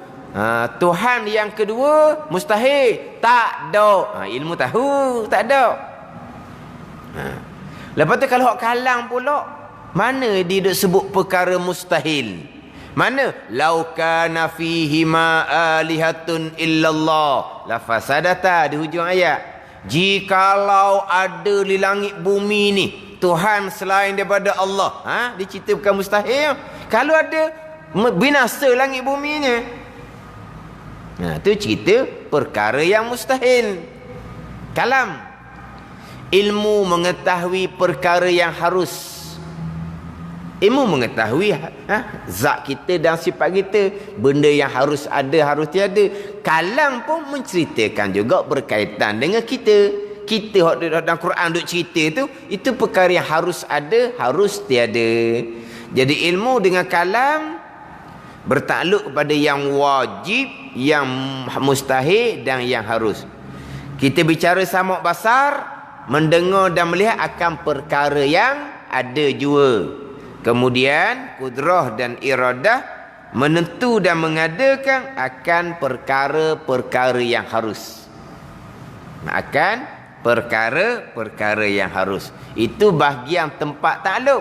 Tuhan yang kedua mustahil. Tak ada. Ilmu tahu, tak ada. Lepas tu kalau hak kalam pula, mana dia duk sebut perkara mustahil? Mana? Lau kana fihi ma alihatun illallah la fasadata, di hujung ayat. Jikalau ada di langit bumi ni Tuhan selain daripada Allah, dicerita bukan mustahil. Kalau ada, binasa langit buminya. Tu cerita perkara yang mustahil. Kalam. Ilmu mengetahui perkara yang harus. Ilmu mengetahui zat kita dan sifat kita, benda yang harus ada, harus tiada. Kalam pun menceritakan juga berkaitan dengan kita. Kita dalam Quran duk cerita tu, itu perkara yang harus ada, harus tiada. Jadi ilmu dengan kalam bertakluk kepada yang wajib, yang mustahil dan yang harus. Kita bicara samak basar, mendengar dan melihat akan perkara yang ada jua. Kemudian kudrah dan iradah menentu dan mengadakan akan perkara-perkara yang harus. Akan perkara-perkara yang harus. Itu bahagian tempat takluk.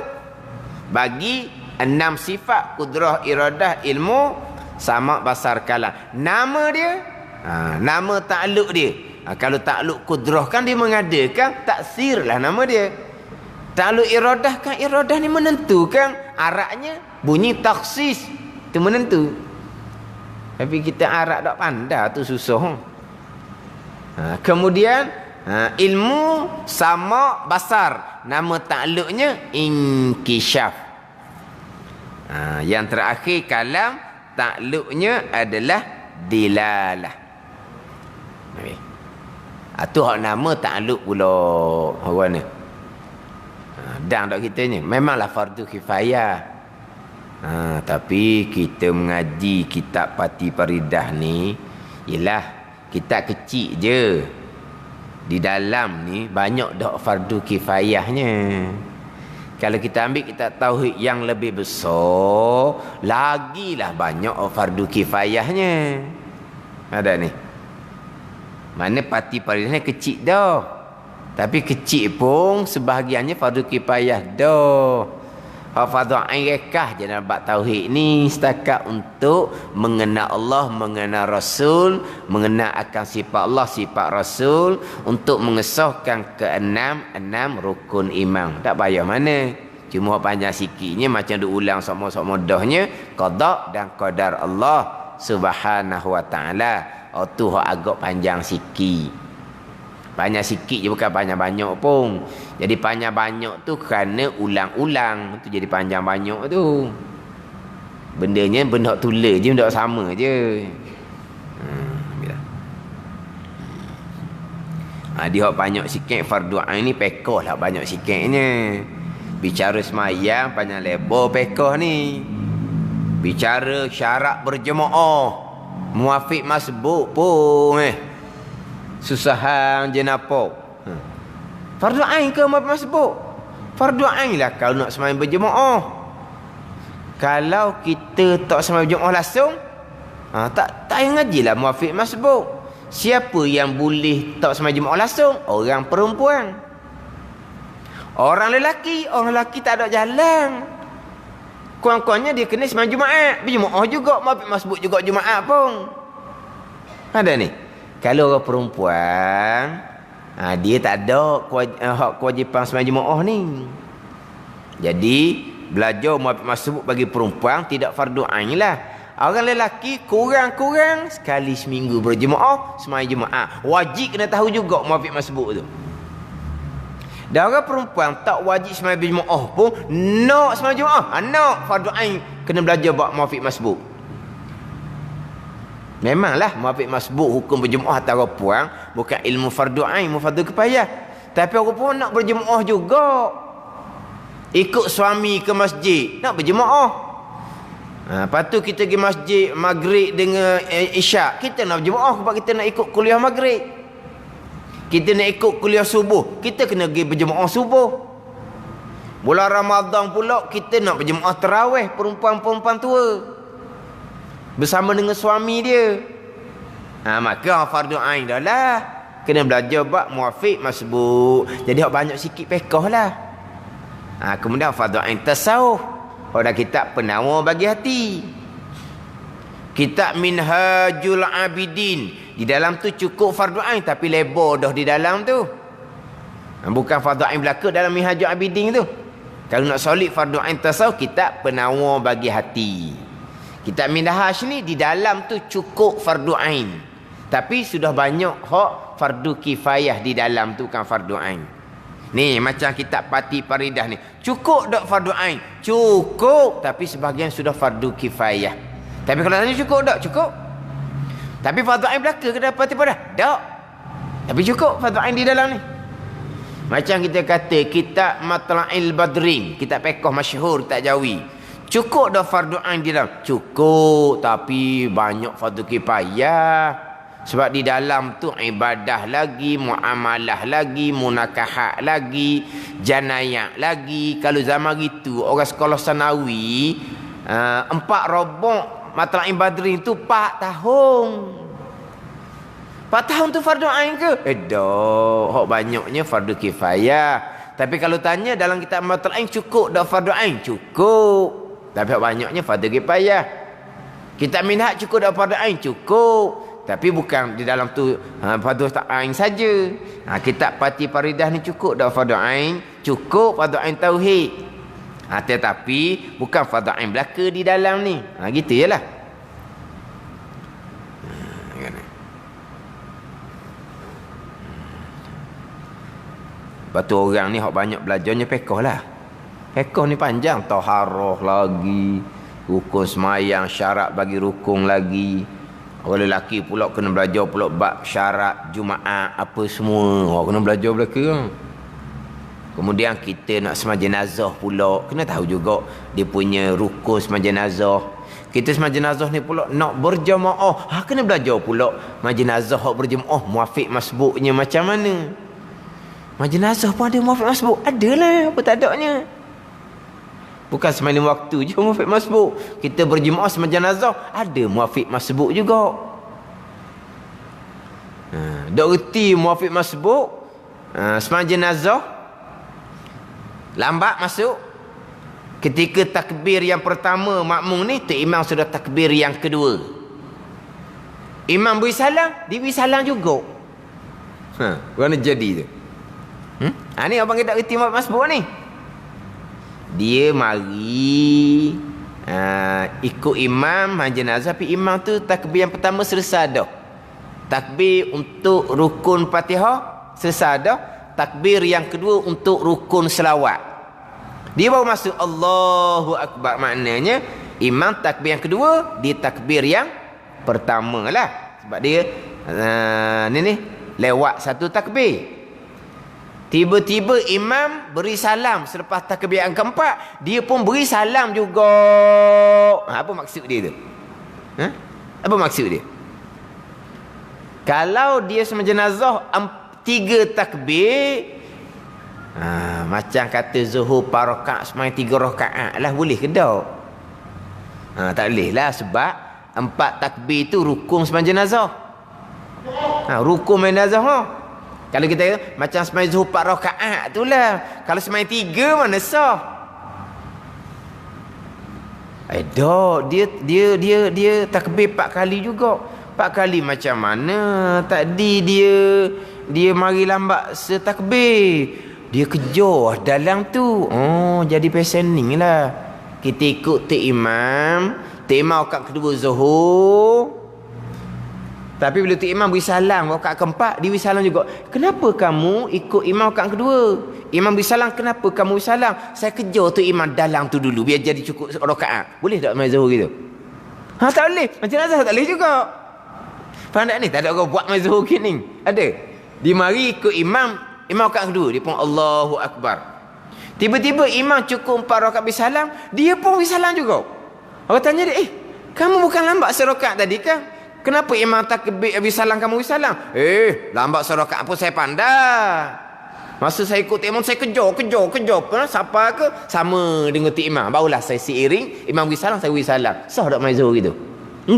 Bagi 6 sifat kudrah, iradah, ilmu, samak, basar, kalam. Nama dia, nama takluk dia. Kalau takluk kudrah kan dia mengadakan, taksir lah nama dia. Takluk iradah kan, iradah ni menentukan, araknya bunyi taksis, itu menentu. Tapi kita arak tak pandai tu susah. Kemudian ilmu sama basar, nama takluknya inkishaf. Yang terakhir kalam, takluknya adalah dilalah. Tu hak nama takluk pula orang ni. Dan tak kita ni memanglah fardu kifayah. Tapi kita mengaji kitab Pati Paridah ni, ialah kitab kecil je. Di dalam ni banyak dak fardu kifayahnya. Kalau kita ambil kitab tauhid yang lebih besar, lagilah banyak fardu kifayahnya. Ada ni. Mana Pati Paridah ni kecil dah. Tapi kecil pun sebahagiannya fardu kifayah dah. Fardu ain rekah je dalam bab tauhid ni setakat untuk mengenal Allah, mengenal Rasul, mengenal akan sifat Allah, sifat Rasul, untuk mengesahkan keenam rukun iman. Tak payah mana. Cuma panjang sikitnya macam duk ulang sama-sama dahnya qada dan qadar Allah Subhanahu wa taala. Tu hak agak panjang sikit. Banyak sikit je, bukan panjang banyak pun. Jadi panjang banyak tu kerana ulang-ulang. Tu jadi panjang banyak tu. Bendanya benda tulis je, benda sama je. Dia hak banyak sikit fardu ain ni pekoh lah banyak sikitnya. Bicara semayang panjang lebar pekoh ni. Bicara syarat berjemaah, muafiq masbuk pun susahan jenapau. Fardu ain ke masbuk? Fardu ain lah kalau nak sembahyang berjemaah. Kalau kita tak sembahyang berjemaah langsung, tak payah ngajilah muafiq masbuk. Siapa yang boleh tak sembahyang berjemaah langsung? Orang perempuan. Orang lelaki tak ada jalan. Kurang-kurangnya dia kena sembahyang Jumaat, berjemaah juga, muafiq masbuk juga Jumaat pun. Ada ni. Kalau orang perempuan, dia tak ada hak kewajipan sembahyang Jumaat ni. Jadi belajar muafiq masbuk bagi perempuan tidak fardu ain lah. Orang lelaki kurang-kurang sekali seminggu berjemaah sembahyang Jumaat. Wajib kena tahu juga muafiq masbuk tu. Dan orang perempuan tak wajib sembahyang berjemaah pun nak sembahyang Jumaat, nak fardu ain kena belajar bab muafiq masbuk. Memanglah muafiq masbuk hukum berjemaah atas orang puan bukan ilmu fardu ain, ilmu fardu kifayah. Tapi orang puan nak berjemaah juga. Ikut suami ke masjid, nak berjemaah. Lepas tu kita pergi masjid maghrib dengan isyak. Kita nak berjemaah sebab kita nak ikut kuliah maghrib. Kita nak ikut kuliah subuh, kita kena pergi berjemaah subuh. Bulan Ramadan pula kita nak berjemaah tarawih perempuan-perempuan tua bersama dengan suami dia. Maka fardu ain dah lah. Kena belajar bab muafiq masbuk. Jadi banyak sikit pekoh lah. Kemudian fardu ain tasawuf. Ada kitab penawar bagi hati. Kitab Minhajul Abidin. Di dalam tu cukup fardu ain tapi lebar dah di dalam tu. Bukan fardu ain belaka dalam Minhajul Abidin tu. Kalau nak solid fardu ain tasawuf, kitab penawar bagi hati. Kitab Minhaj ni di dalam tu cukup fardu ain. Tapi sudah banyak hak fardu kifayah di dalam tu kan fardu ain. Ni macam kitab Pati Paridah ni. Cukup tak fardu ain? Cukup. Tapi sebahagian sudah fardu kifayah. Tapi kalau tanya cukup tak? Cukup. Tapi fardu ain belaka ke dalam Pati Paridah? Tak. Tapi cukup fardu ain di dalam ni. Macam kita kata kitab Matla'il Badrin, kitab pekoh masyhur tak Jawi. Cukup dah fardu ain di dalam? Cukup, tapi banyak fardu kifayah. Sebab di dalam tu ibadah lagi, muamalah lagi, munakahat lagi, janayah lagi. Kalau zaman gitu orang sekolah sanawi 4 robok Matla'il Badrin tu 4 tahun. 4 tahun tu fardu ain ke? Dah, hak banyaknya fardu kifayah. Tapi kalau tanya dalam kitab Matla'il ain cukup dah fardu ain? Cukup. Tapi hak banyaknya fardu kifayah. Kitab Minhaj cukup dah fardu ain? Cukup. Tapi bukan di dalam tu fardu ain saja. Kitab Pati Paridah ni cukup dah fardu ain? Cukup fardu ain tauhid. Tetapi bukan fardu ain belaka di dalam ni. Gitu jelah. Lepas tu orang ni hak banyak belajarnya pekoh lah. Pekoh ni panjang. Taharah lagi, rukun semayang, syarat bagi rukun lagi. Orang lelaki pula kena belajar pula bab syarat Jumaat apa semua. Kena belajar belaka. Kemudian kita nak sembah jenazah pula, kena tahu juga dia punya rukun sembah jenazah. Kita sembah jenazah ni pula nak berjemaah. Kena belajar pula jenazah hak berjemaah muafiq masbuknya macam mana. Jenazah pun ada muafiq masbuk. Adalah, apa tak adanya. Bukan semalam waktu je muafiq masbuk. Kita berjemaah sembah jenazah, ada muafiq masbuk juga. Dok reti muafiq masbuk, sembah jenazah lambat masuk. Ketika takbir yang pertama makmum ni, tu imam sudah takbir yang kedua. Imam beri salam, dia beri salam juga. Mana jadi tu? Ni abang kita reti muafiq masbuk ni. Dia mari ikut imam jenazah, tapi imam tu takbir yang pertama selesai dah. Takbir untuk rukun Fatihah selesai dah. Takbir yang kedua untuk rukun selawat. Dia baru masuk Allahu Akbar. Maknanya imam takbir yang kedua, dia takbir yang pertama lah. Sebab dia ni lewat satu takbir. Tiba-tiba imam beri salam selepas takbir yang keempat, dia pun beri salam juga. Apa maksud dia tu? Apa maksud dia? Kalau dia sembah jenazah 3 takbir, macam kata zuhur 4 rakaat sembah 3 rakaat lah, boleh ke tak? Tak boleh lah, sebab 4 takbir tu rukun sembah jenazah. Rukun jenazah kalau kita kata macam sembahyang zuhur 4 rakaat tu lah. Kalau sembahyang 3 mana sah? Dia takbir 4 kali juga. 4 kali macam mana? Tadi dia mari lambat setakbir. Dia kejar dalam tu. Jadi pesaning lah. Kita ikut tek imam. Tek imam rakaat kedua zuhur. Tapi bila tu imam beri salam rakaat keempat, dia beri salam juga. Kenapa kamu ikut imam rakaat kedua? Imam beri salam, kenapa kamu beri salam? Saya kejar tu imam dalam tu dulu biar jadi cukup rakaat. Boleh tak main zuhur gitu? Tak boleh. Macam nazar tak boleh juga. Faham tak ni? Tak ada orang buat main zuhur gini. Ada. Dia mari ikut imam rakaat kedua, dia pun Allahu Akbar. Tiba-tiba imam cukup 4 rakaat beri salam, dia pun beri salam juga. Orang tanya dia, kamu bukan lambat serakaat tadi kan? Kenapa imam takbir habis salam kamu habis salam? Lambat serakaat pun saya pandai. Masa saya ikut imam saya kejar. Siapa ke? Sama dengan imam. Barulah saya seiring, imam habis salam saya habis salam. Sah tak main zuhur gitu?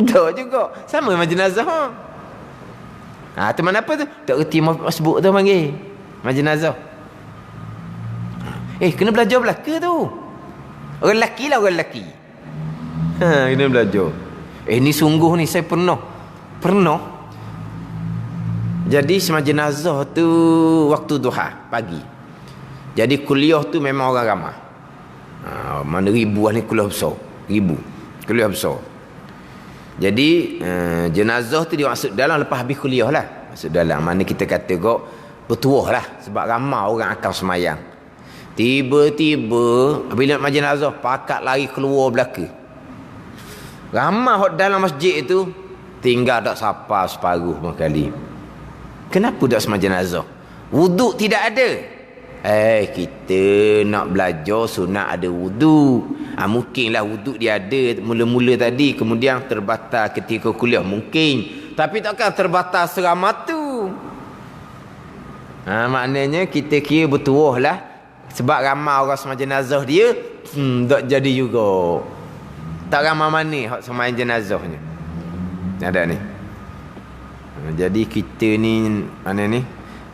Tak juga. Sama dengan jenazah. Tu mana apa tu? Tak reti masbuk tu panggil. Jenazah. Kena belajar belaka tu. Orang lelaki lah orang lelaki. Kena belajar. Ni sungguh ni saya pernah. Jadi semua jenazah tu waktu duha pagi. Jadi kuliah tu memang orang ramai. Mana ribuan ni kuliah besar. Kuliah besar. Jadi jenazah tu dia masuk dalam lepas habis kuliah lah. Masuk dalam. Mana kita kata kok bertuah lah. Sebab ramai orang akan semayang. Tiba-tiba bila nak jenazah pakat lari keluar belaka. Ramai hok dalam masjid tu tinggal tak sapa separuh kali. Kenapa tak sembahyang jenazah? Wuduk tidak ada. Kita nak belajar sunat ada wuduk. Mungkinlah wuduk dia ada mula-mula tadi, kemudian terbatal ketika kuliah mungkin. Tapi takkan terbatal seramai tu. Maknanya kita kira bertuah lah. Sebab ramai orang sembahyang jenazah dia, tak jadi juga. Tak ramai mana hak sembahyang jenazahnya. Ada ni. Jadi kita ni mana ni?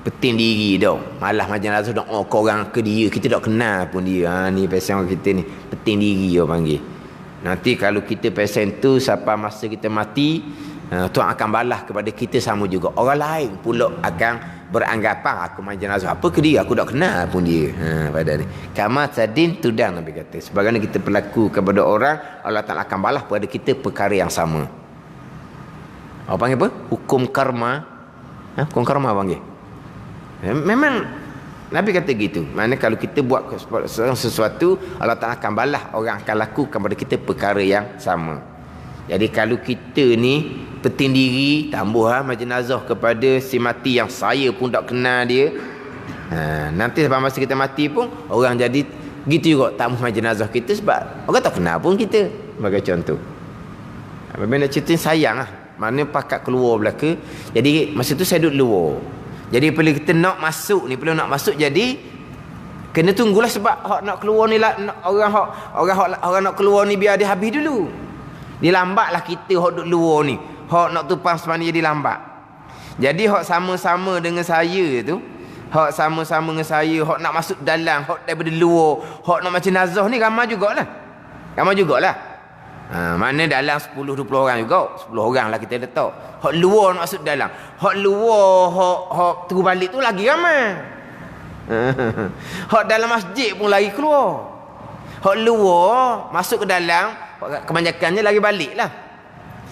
Penting diri dah. Malah sembahyang jenazah dak orang ke dia, kita tak kenal pun dia. Ni pasal kita ni, penting diri dia panggil. Nanti kalau kita pesen tu sampai masa kita mati, Tuhan akan balas kepada kita sama juga. Orang lain pula akan beranggapan aku main jenazah apa ke dia, aku tak kenal pun dia. Pada ni kama sadin tudang Nabi kata, sebagaimana kita berlaku kepada orang, Allah Taala akan balas kepada kita perkara yang sama. Apa panggil apa? Hukum karma. Hukum karma panggil. Memang Nabi kata gitu. Maknanya kalau kita buat sesuatu, Allah Taala akan balas, orang akan lakukan kepada kita perkara yang sama. Jadi kalau kita ni penting diri, tambah jenazah kepada si mati yang saya pun tak kenal dia, nanti sampai masa kita mati pun orang jadi gitu juga tambah jenazah kita, sebab orang tak kenal pun kita. Sebagai contoh, apabila cerita sayang lah, mana pakat keluar belaka. Jadi masa tu saya duduk luar. Jadi bila kita nak masuk ni, jadi kena tunggulah, sebab hak nak keluar ni lah, orang nak keluar ni biar dia habis dulu. Dia lambatlah kita hak duduk luar ni. Hak nak tumpang sebenarnya dia lambat. Jadi hak sama-sama dengan saya tu, hak sama-sama dengan saya, hak nak masuk dalam, hak daripada luar, hak nak macam nazah ni ramai jugalah. Mana dalam 10-20 orang juga, 10 orang lah kita letak. Hak luar nak masuk dalam, hak luar hak terus balik tu lagi ramai. Hak dalam masjid pun lagi keluar. Hak luar masuk ke dalam, kebanyakannya lagi balik lah.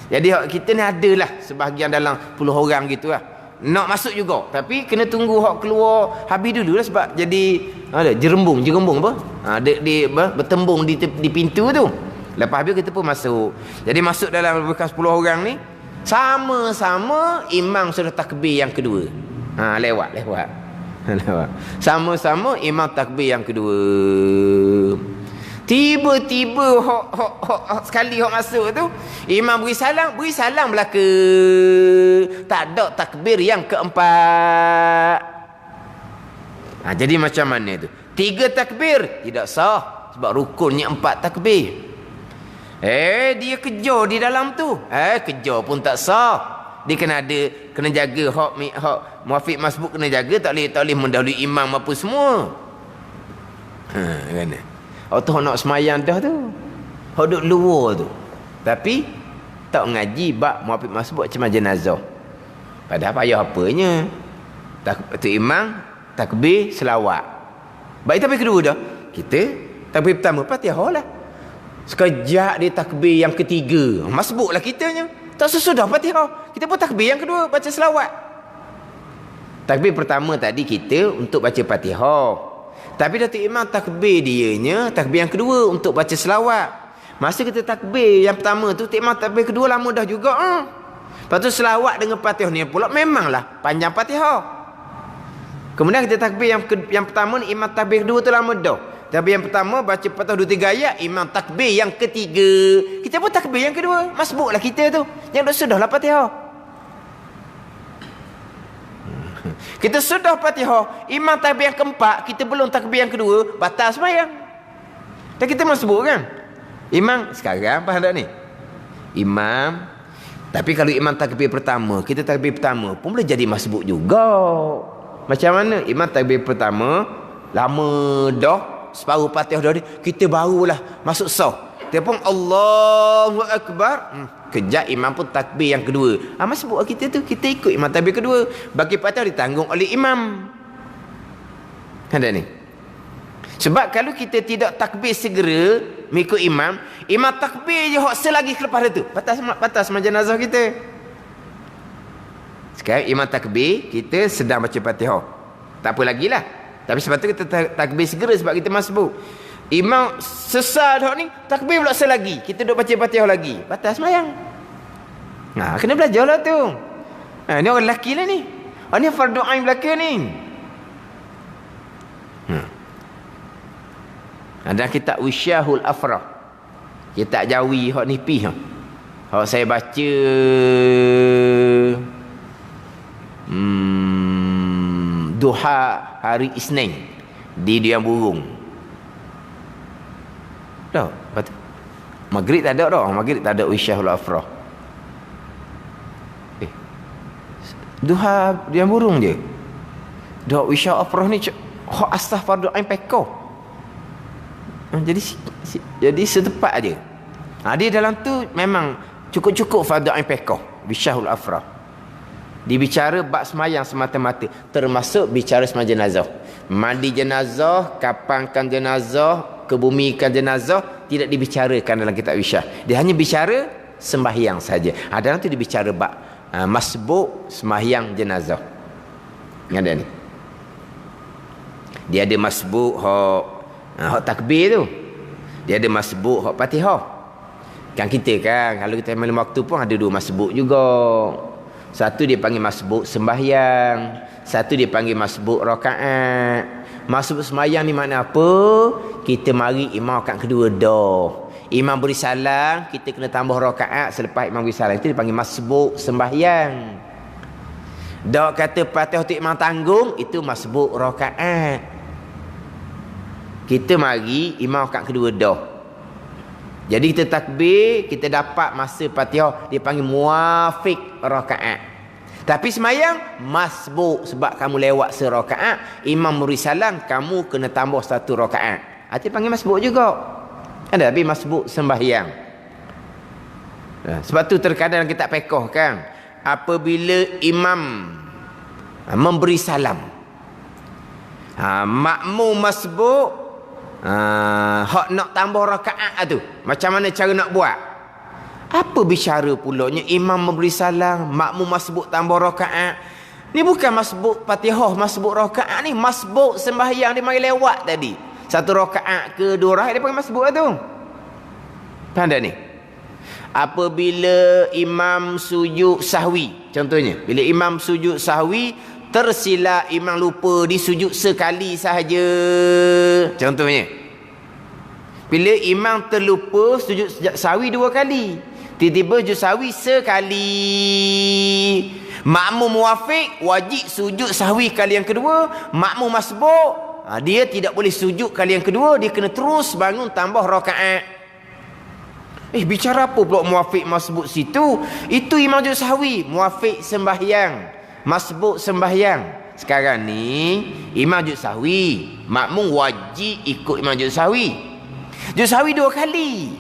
Jadi hak kita ni adalah sebahagian dalam puluh orang gitu lah, nak masuk juga, tapi kena tunggu hak keluar habis dulu lah. Sebab jadi ada jerembung apa, bertembung di pintu tu. Lepas habis kita pun masuk. Jadi masuk dalam lebih kurang 10 orang ni, sama-sama imam sudah takbir yang kedua. Lewat. Sama-sama imam takbir yang kedua. Tiba-tiba sekali hok masuk tu, imam beri salam belaka. Tak ada takbir yang keempat. Jadi macam mana tu? 3 takbir tidak sah, sebab rukunnya 4 takbir. Dia kejar di dalam tu. Kejar pun tak sah. Dia kena jaga hak muafiq masbuk, kena jaga, tak boleh mendahului imam apa semua. Kan? Atau nak semayang dah tu, hak duduk luar tu, tapi tak ngaji bab muafiq masbuk macam jenazah. Padahal payah apanya. Tu imam takbir selawat. Baik takbir kedua dah, kita takbir pertama Fatihah lah. Sekejap dia takbir yang ketiga, masbuk lah kitanya. Tak sesudah Fatihah, kita pun takbir yang kedua baca selawat. Takbir pertama tadi kita untuk baca Fatihah, tapi Datuk Imam takbir dianya takbir yang kedua untuk baca selawat. Masa kita takbir yang pertama tu, Datuk Imam takbir kedua lama dah juga. Lepas tu selawat dengan Fatihah ni pula memanglah panjang Fatihah. Kemudian kita takbir yang pertama ni, imam takbir kedua tu lama dah. Takbir yang pertama baca Fatihah 2-3 ayat, imam takbir yang ketiga. Kita pun takbir yang kedua. Masbuklah kita tu. Yang dah sudahlah Fatihah. Kita sudah Fatihah, imam takbir yang keempat, kita belum takbir yang kedua, batal sembahyang. Dan kita masbuk kan? Imam sekarang faham tak ni? Imam, tapi kalau imam takbir pertama, kita takbir pertama pun boleh jadi masbuk juga. Macam mana? Imam takbir pertama lama dah, separuh Fatihah dah, kita barulah masuk sah. Dia pun Allahu Akbar. Kejap imam pun takbir yang kedua. Masbuk kita tu, kita ikut imam takbir kedua. Bagi Fatihah ditanggung oleh imam. Ada ni. Sebab kalau kita tidak takbir segera mengikut imam, imam takbir je hok selagi selepas tu. Batas jenazah kita. Sekarang imam takbir, kita sedang baca Fatihah. Tak apa lagi lah. Tapi sebab tu kita takbir segera sebab kita masbuk. Imam sesal dah ni, takbir pula selagi. Kita duduk baca Fatihah lagi. Batas sembahyang. Kena belajar lah tu. Ni orang lelaki lah ni. Ni fardu ain belaka ni. Ada kitab Wisyahul Afrah. Kitab Jawi hak nipis. Hak saya baca duha hari Isnin di Diam Burung. Dah, Maghrib tak ada dah. Maghrib tak ada Wisyahul Afrah. Duha Diam Burung je. Dah Wisyahul Afrah ni hak asah fardu ain pekoh. Jadi setepat aja. Dia dalam tu memang cukup-cukup fardu ain pekoh. Wisyahul Afrah. Dibicara bab semayang semata-mata, termasuk bicara semayang jenazah. Mandi jenazah, kapankan jenazah, kebumikan jenazah, tidak dibicarakan dalam kitab Wisyah. Dia hanya bicara sembahyang saja. Dalam tu dibicara bab masbuk sembahyang jenazah. Ada ni. Dia ada masbuk hak takbir tu. Dia ada masbuk hak Fatihah. Kan kita kan, kalau kita malam waktu pun ada dua masbuk juga. Satu dia panggil masbuk sembahyang, satu dia panggil masbuk rakaat. Masbuk sembahyang ni makna apa? Kita mari imam rakaat kedua dah. Imam beri salam, kita kena tambah rakaat selepas imam beri salam. Itu dipanggil masbuk sembahyang. Dak kata Fatihah tu imam tanggung, itu masbuk rakaat. Kita mari imam rakaat kedua dah. Jadi kita takbir, kita dapat masa Fatihah dipanggil muafiq rakaat. Tapi semayang masbuk sebab kamu lewat serakaat, imam beri salam, kamu kena tambah satu rakaat. Itu panggil masbuk juga. Ada tapi masbuk sembahyang. Sebab tu terkadang kita pekoh kan, apabila imam memberi salam, makmum masbuk hak nak tambah rakaat tu, macam mana cara nak buat? Apa bicara pulanya imam memberi salam, makmum masbuk tambah rakaat? Ni bukan masbuk Fatihah, masbuk rakaat ni masbuk sembahyang dia mari lewat tadi. Satu rakaat ke dua rakaat dia panggil masbuk tu. Faham tak ni? Apabila imam sujud sahwi, contohnya bila imam sujud sahwi, tersilap imam lupa disujud sekali sahaja, contohnya bila imam terlupa sujud sahwi dua kali, tiba-tiba sujud sahwi sekali, makmum muafiq wajib sujud sahwi kali yang kedua, makmum masbuk dia tidak boleh sujud kali yang kedua, dia kena terus bangun tambah rakaat. Bicara apa pula muafiq masbuk situ? Itu imam sujud sahwi, muafiq sembahyang, masbuk sembahyang. Sekarang ni imam sujud sahwi, makmum wajib ikut imam sujud sahwi. Sujud sahwi dua kali.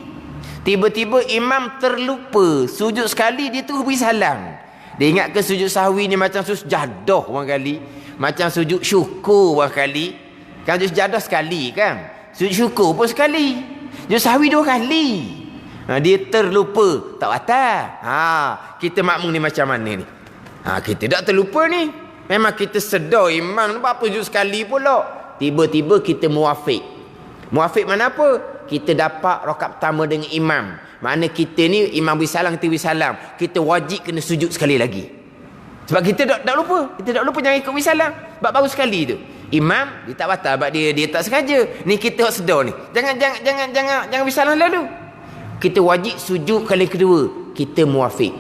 Tiba-tiba imam terlupa sujud sekali, dia terus beri salam. Dia ingat ke sujud sahwi ni macam sujud jadah barangkali, macam sujud syukur barangkali. Kan sujud jadah sekali kan, sujud syukur pun sekali, sujud sahwi dua kali. Dia terlupa, tak batal. Kita makmum ni macam mana ni? Kita tak terlupa ni. Memang kita sedar imam apa sujud sekali pula. Tiba-tiba kita muafiq. Muafiq mana apa? Kita dapat rakaat pertama dengan imam. Makna kita ni imam beri salam, kita beri salam, kita wajib kena sujud sekali lagi. Sebab kita tak lupa. Kita tak lupa jangan ikut beri salam. Sebab baru sekali tu. imam, dia tak batal sebab dia tak sengaja. Ni kita hok sedar ni. Jangan bersalah lalu. Kita wajib sujud kali kedua. Kita muafiq.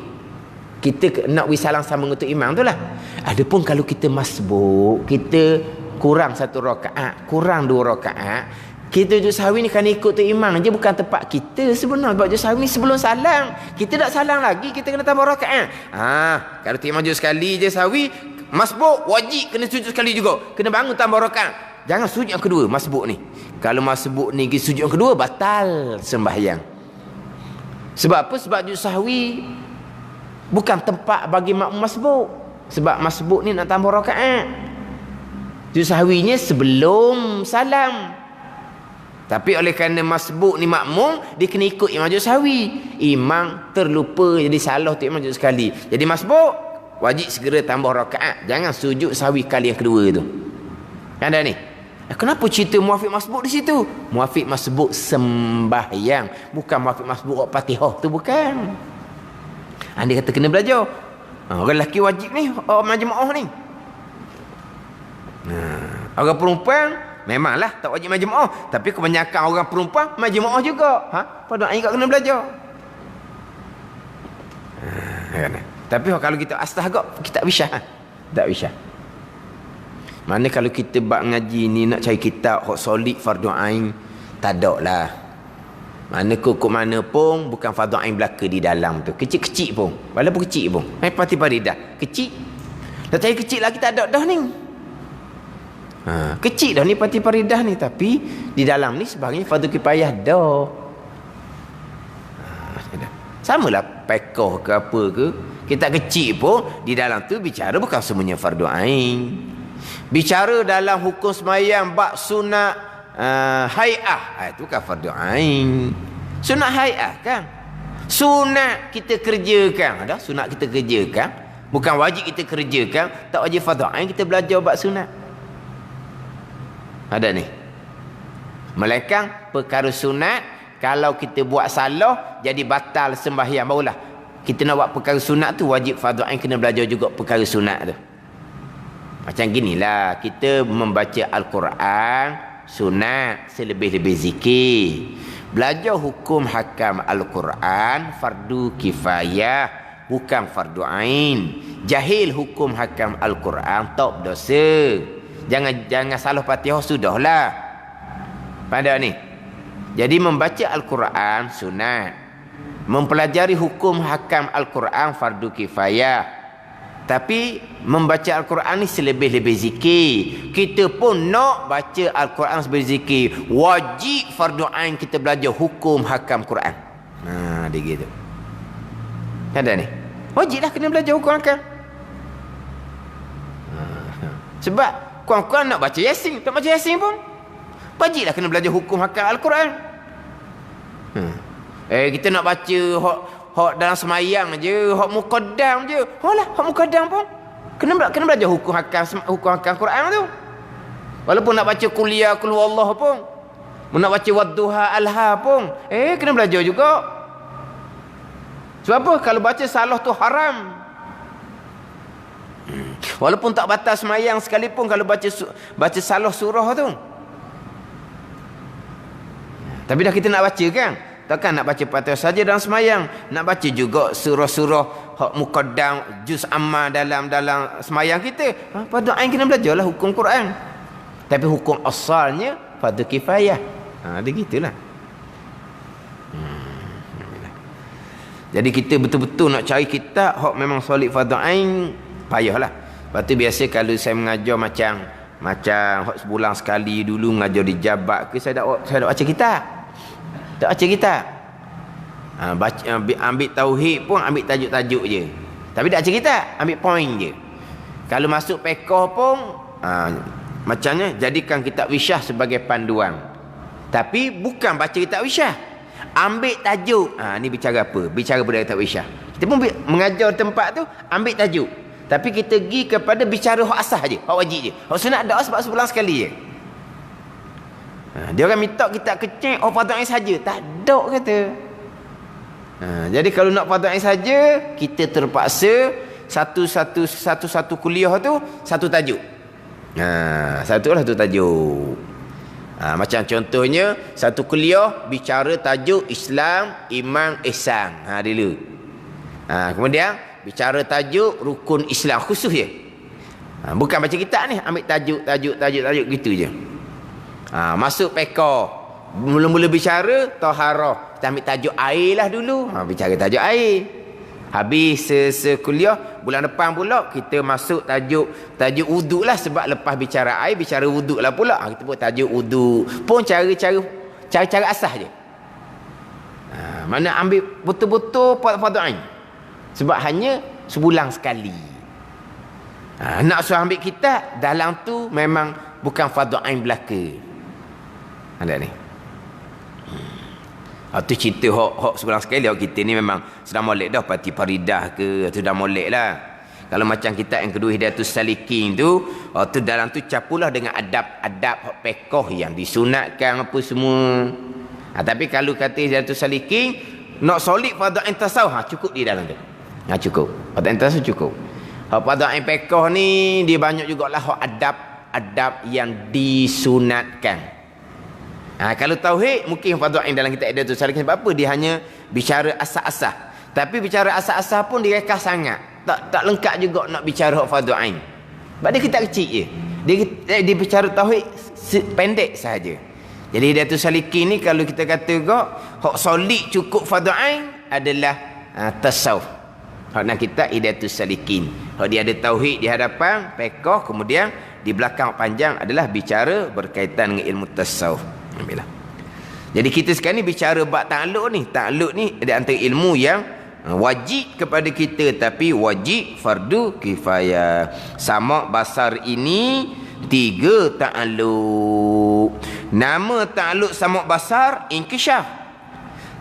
Kita nak wisalang sama untuk imam tu lah. Adapun kalau kita masbuk, kita kurang 1 rakaat, kurang 2 rakaat, kita sujud sahwi ni kan ikut tu imam je, bukan tempat kita sebenarnya. Sebab sujud sahwi ni sebelum salam, kita tak salam lagi, kita kena tambah rakaat. Kalau tu imam sujud sekali je sahwi, masbuk wajib kena sujud sekali juga, kena bangun tambah rakaat. Jangan sujud yang kedua masbuk ni. Kalau masbuk ni sujud yang kedua, batal sembahyang. Sebab apa? Sebab sujud sahwi bukan tempat bagi makmum masbuk. Sebab masbuk ni nak tambah rakaat. Sujud sahwinya sebelum salam. Tapi oleh kerana masbuk ni makmum, dia kena ikut imam sujud sahwi. Imam terlupa jadi salah tu imam sujud sekali. Jadi masbuk wajib segera tambah rakaat. Jangan sujud sahwi kali yang kedua tu. Ada ni. Kenapa cerita muafiq masbuk di situ? Muafiq masbuk sembahyang, bukan muafiq masbuk Fatihah tu bukan. Dia kata kena belajar. Orang lelaki wajib ni, orang majmu'ah ni. Orang perempuan memanglah tak wajib majmu'ah, tapi kebanyakan orang perempuan majmu'ah juga. Pada air kena belajar. Tapi kalau kita astah agak, kita tak bisa. Tak bisa. Mana kalau kita bab ngaji ni nak cari kitab hak solid fardu ain, tak ada lah. Mana kok mana pun bukan fardu ain belaka di dalam tu. Kecil-kecil pun. Walaupun kecil pun. Pati faridah. Kecil. Dah cari kecil lagi tak ada dah ni. Kecil dah ni pati faridah ni, tapi di dalam ni sebagainya fardu kifayah dah. Samalah pekoh ke apa ke, kita kecil pun di dalam tu bicara bukan semuanya fardu ain. Bicara dalam hukum sembahyang bab sunat hai'ah, itu kan fardu ain. Sunat hai'ah kan, sunat kita kerjakan. Ada sunat kita kerjakan, bukan wajib kita kerjakan. Tak wajib fardu ain kita belajar bab sunat. Ada ni. Melainkan perkara sunat, kalau kita buat salah jadi batal sembahyang, barulah kita nak buat perkara sunat tu wajib fardu ain kena belajar juga perkara sunat tu. Macam ginilah kita membaca Al-Quran sunat, selebih-lebih zikir. Belajar hukum hakam Al-Quran fardu kifayah, bukan fardu ain. Jahil hukum hakam Al-Quran tak berdosa. Jangan salah Fatihah sudahlah. Pada ni. Jadi membaca Al-Quran sunat, mempelajari hukum hakam Al-Quran fardu kifayah. Tapi membaca Al-Quran ni selebih-lebih zikir. Kita pun nak baca Al-Quran selebih zikir. Wajib fardu ain kita belajar hukum hakam Quran. Dia gitu. Ada ni. Wajiblah kena belajar hukum hakam. Sebab kuan-kuan nak baca Yasin, tak baca Yasin pun wajiblah kena belajar hukum hakam Al-Quran. Kita nak baca hak dalam semayang je, hak muqaddam je. Hak muqaddam pun kena belajar hukum hakam Quran tu. Walaupun nak baca kuliah qul huwallah pun, nak baca wadduha alha pun, kena belajar juga. Sebab apa? Kalau baca salah tu haram. Walaupun tak batal semayang sekalipun, kalau baca salah surah tu. Tapi dah kita nak baca kan? Takkan nak baca Fatihah saja dalam semayang, nak baca juga surah-surah hak muqaddam, juz amma dalam semayang kita. Fardu ain kena belajarlah hukum Quran. Tapi hukum asalnya fardu kifayah. Dia gitulah. Jadi kita betul-betul nak cari kitab hak memang solid fardu ain, payahlah. Lepas tu biasa kalau saya mengajar macam hak sebulan sekali dulu mengajar di Jabat ke, saya dak baca kitab. Tak baca kitab. Ambil tauhid pun ambil tajuk-tajuk je. Tapi tak baca kitab, ambil poin je. Kalau masuk pekoh pun macamnya jadikan kitab wisyah sebagai panduan. Tapi bukan baca kitab wisyah. Ambil tajuk. Ni bicara apa? Bicara pada kitab wisyah. Kita pun mengajar tempat tu ambil tajuk. Tapi kita pergi kepada bicara hak asah je, hak wajib je. Hak sunat dak sebab sebulan sekali je. Dia orang minta kita kecek fardu ain saja. Tak ada kata. Jadi kalau nak fardu ain saja, kita terpaksa satu kuliah tu satu tajuk. Satulah tu tajuk. Macam contohnya satu kuliah bicara tajuk Islam, iman, ihsan. Dulu. Kemudian bicara tajuk rukun Islam khusus je. Bukan baca kitab ni, ambil tajuk gitu je. Masuk peka. Mula-mula bicara taharah, kita ambil tajuk air lah dulu. Bicara tajuk air. Habis sekuliah bulan depan pula kita masuk tajuk wuduk lah, sebab lepas bicara air bicara wuduk lah pula. Kita buat tajuk wuduk. Pun cara asas je. Mana ambil betul-betul fardu ain. Sebab hanya sebulan sekali. Nak suruh ambil kitab dalam tu memang bukan fardu ain belaka. Ada ni. Tu cerita hok sebulan sekali kita ni memang sedang molek dah, parti faridah ke atau dah molek lah. Kalau macam kitab yang kedua Hidayatus Salikin tu, tu dalam tu capulah dengan adab-adab pekoh yang disunatkan apa semua. Tapi kalau kata Hidayatus Salikin nak solid fardu ain tasawuf, cukup di dalam tu. Cukup. Fardu ain tasawuf cukup. Fardu ain pekoh ni dia banyak jugalah adab-adab yang disunatkan. Kalau tauhid mungkin fardu ain dalam kitab Hidayatus Salikin. Sebab apa? Dia hanya bicara asas-asas. Tapi bicara asas-asas pun direkah sangat. Tak lengkap juga nak bicara fardu ain. Sebab dia kitab kecil je. Dia bicara tauhid pendek sahaja. Jadi Hidayatus Salikin ni kalau kita kata gak hak solid cukup fardu ain adalah tasawuf. Hak nak kita Hidayatus Salikin. Hak dia ada tauhid di hadapan, pekoh, kemudian di belakang panjang adalah bicara berkaitan dengan ilmu tasawuf. Alhamdulillah. Jadi kita sekarang ni bicara bab ta'alluq ni. Ta'alluq ni ada antara ilmu yang wajib kepada kita tapi wajib fardu kifayah. Sama basar ini 3 ta'alluq. Nama ta'alluq sama basar inkishaf.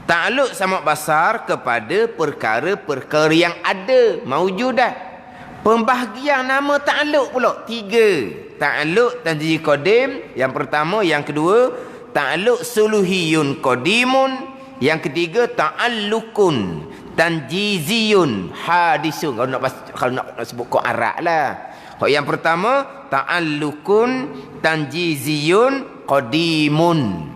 Ta'alluq sama basar kepada perkara-perkara yang ada, maujudat. Pembahagian nama ta'alluq pula 3. Ta'alluq tanjiji qadim yang pertama, yang kedua ta'alluq suluhiyun qadimun, yang ketiga ta'alluqun tanjiziyun hadisun. Kalau nak sebut kau Arab lah. Yang pertama ta'alluqun tanjiziyun qadimun.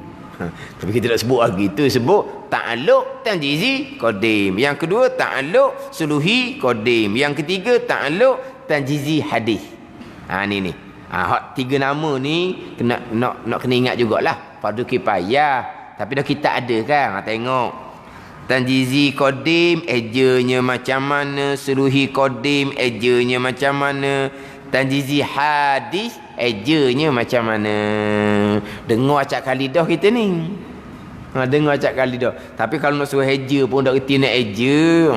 Tapi kita tak sebut lagi tu, sebut ta'alluq tanjizi qadim. Yang kedua ta'alluq suluhi qadim. Yang ketiga ta'alluq tanjizi hadis. Ni. Hak 3 nama ni nak kena ingat jugalah. Fardu kifayah. Tapi dah kita ada kan. Tengok. Tanjizi qadim ejanya macam mana, suluhi qadim ejanya macam mana, tanjizi hadis ejanya macam mana. Dengar acak kalidah kita ni. Dengar acak kalidah. Tapi kalau nak suruh eja pun tak reti nak eja.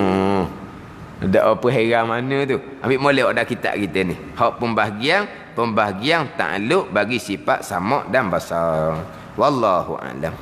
Ada apa heran mana tu. Ambil molek dah kitab kita ni. Hak pembahagian ta'alluq bagi sifat sama dan basar. Wallahu a'lam.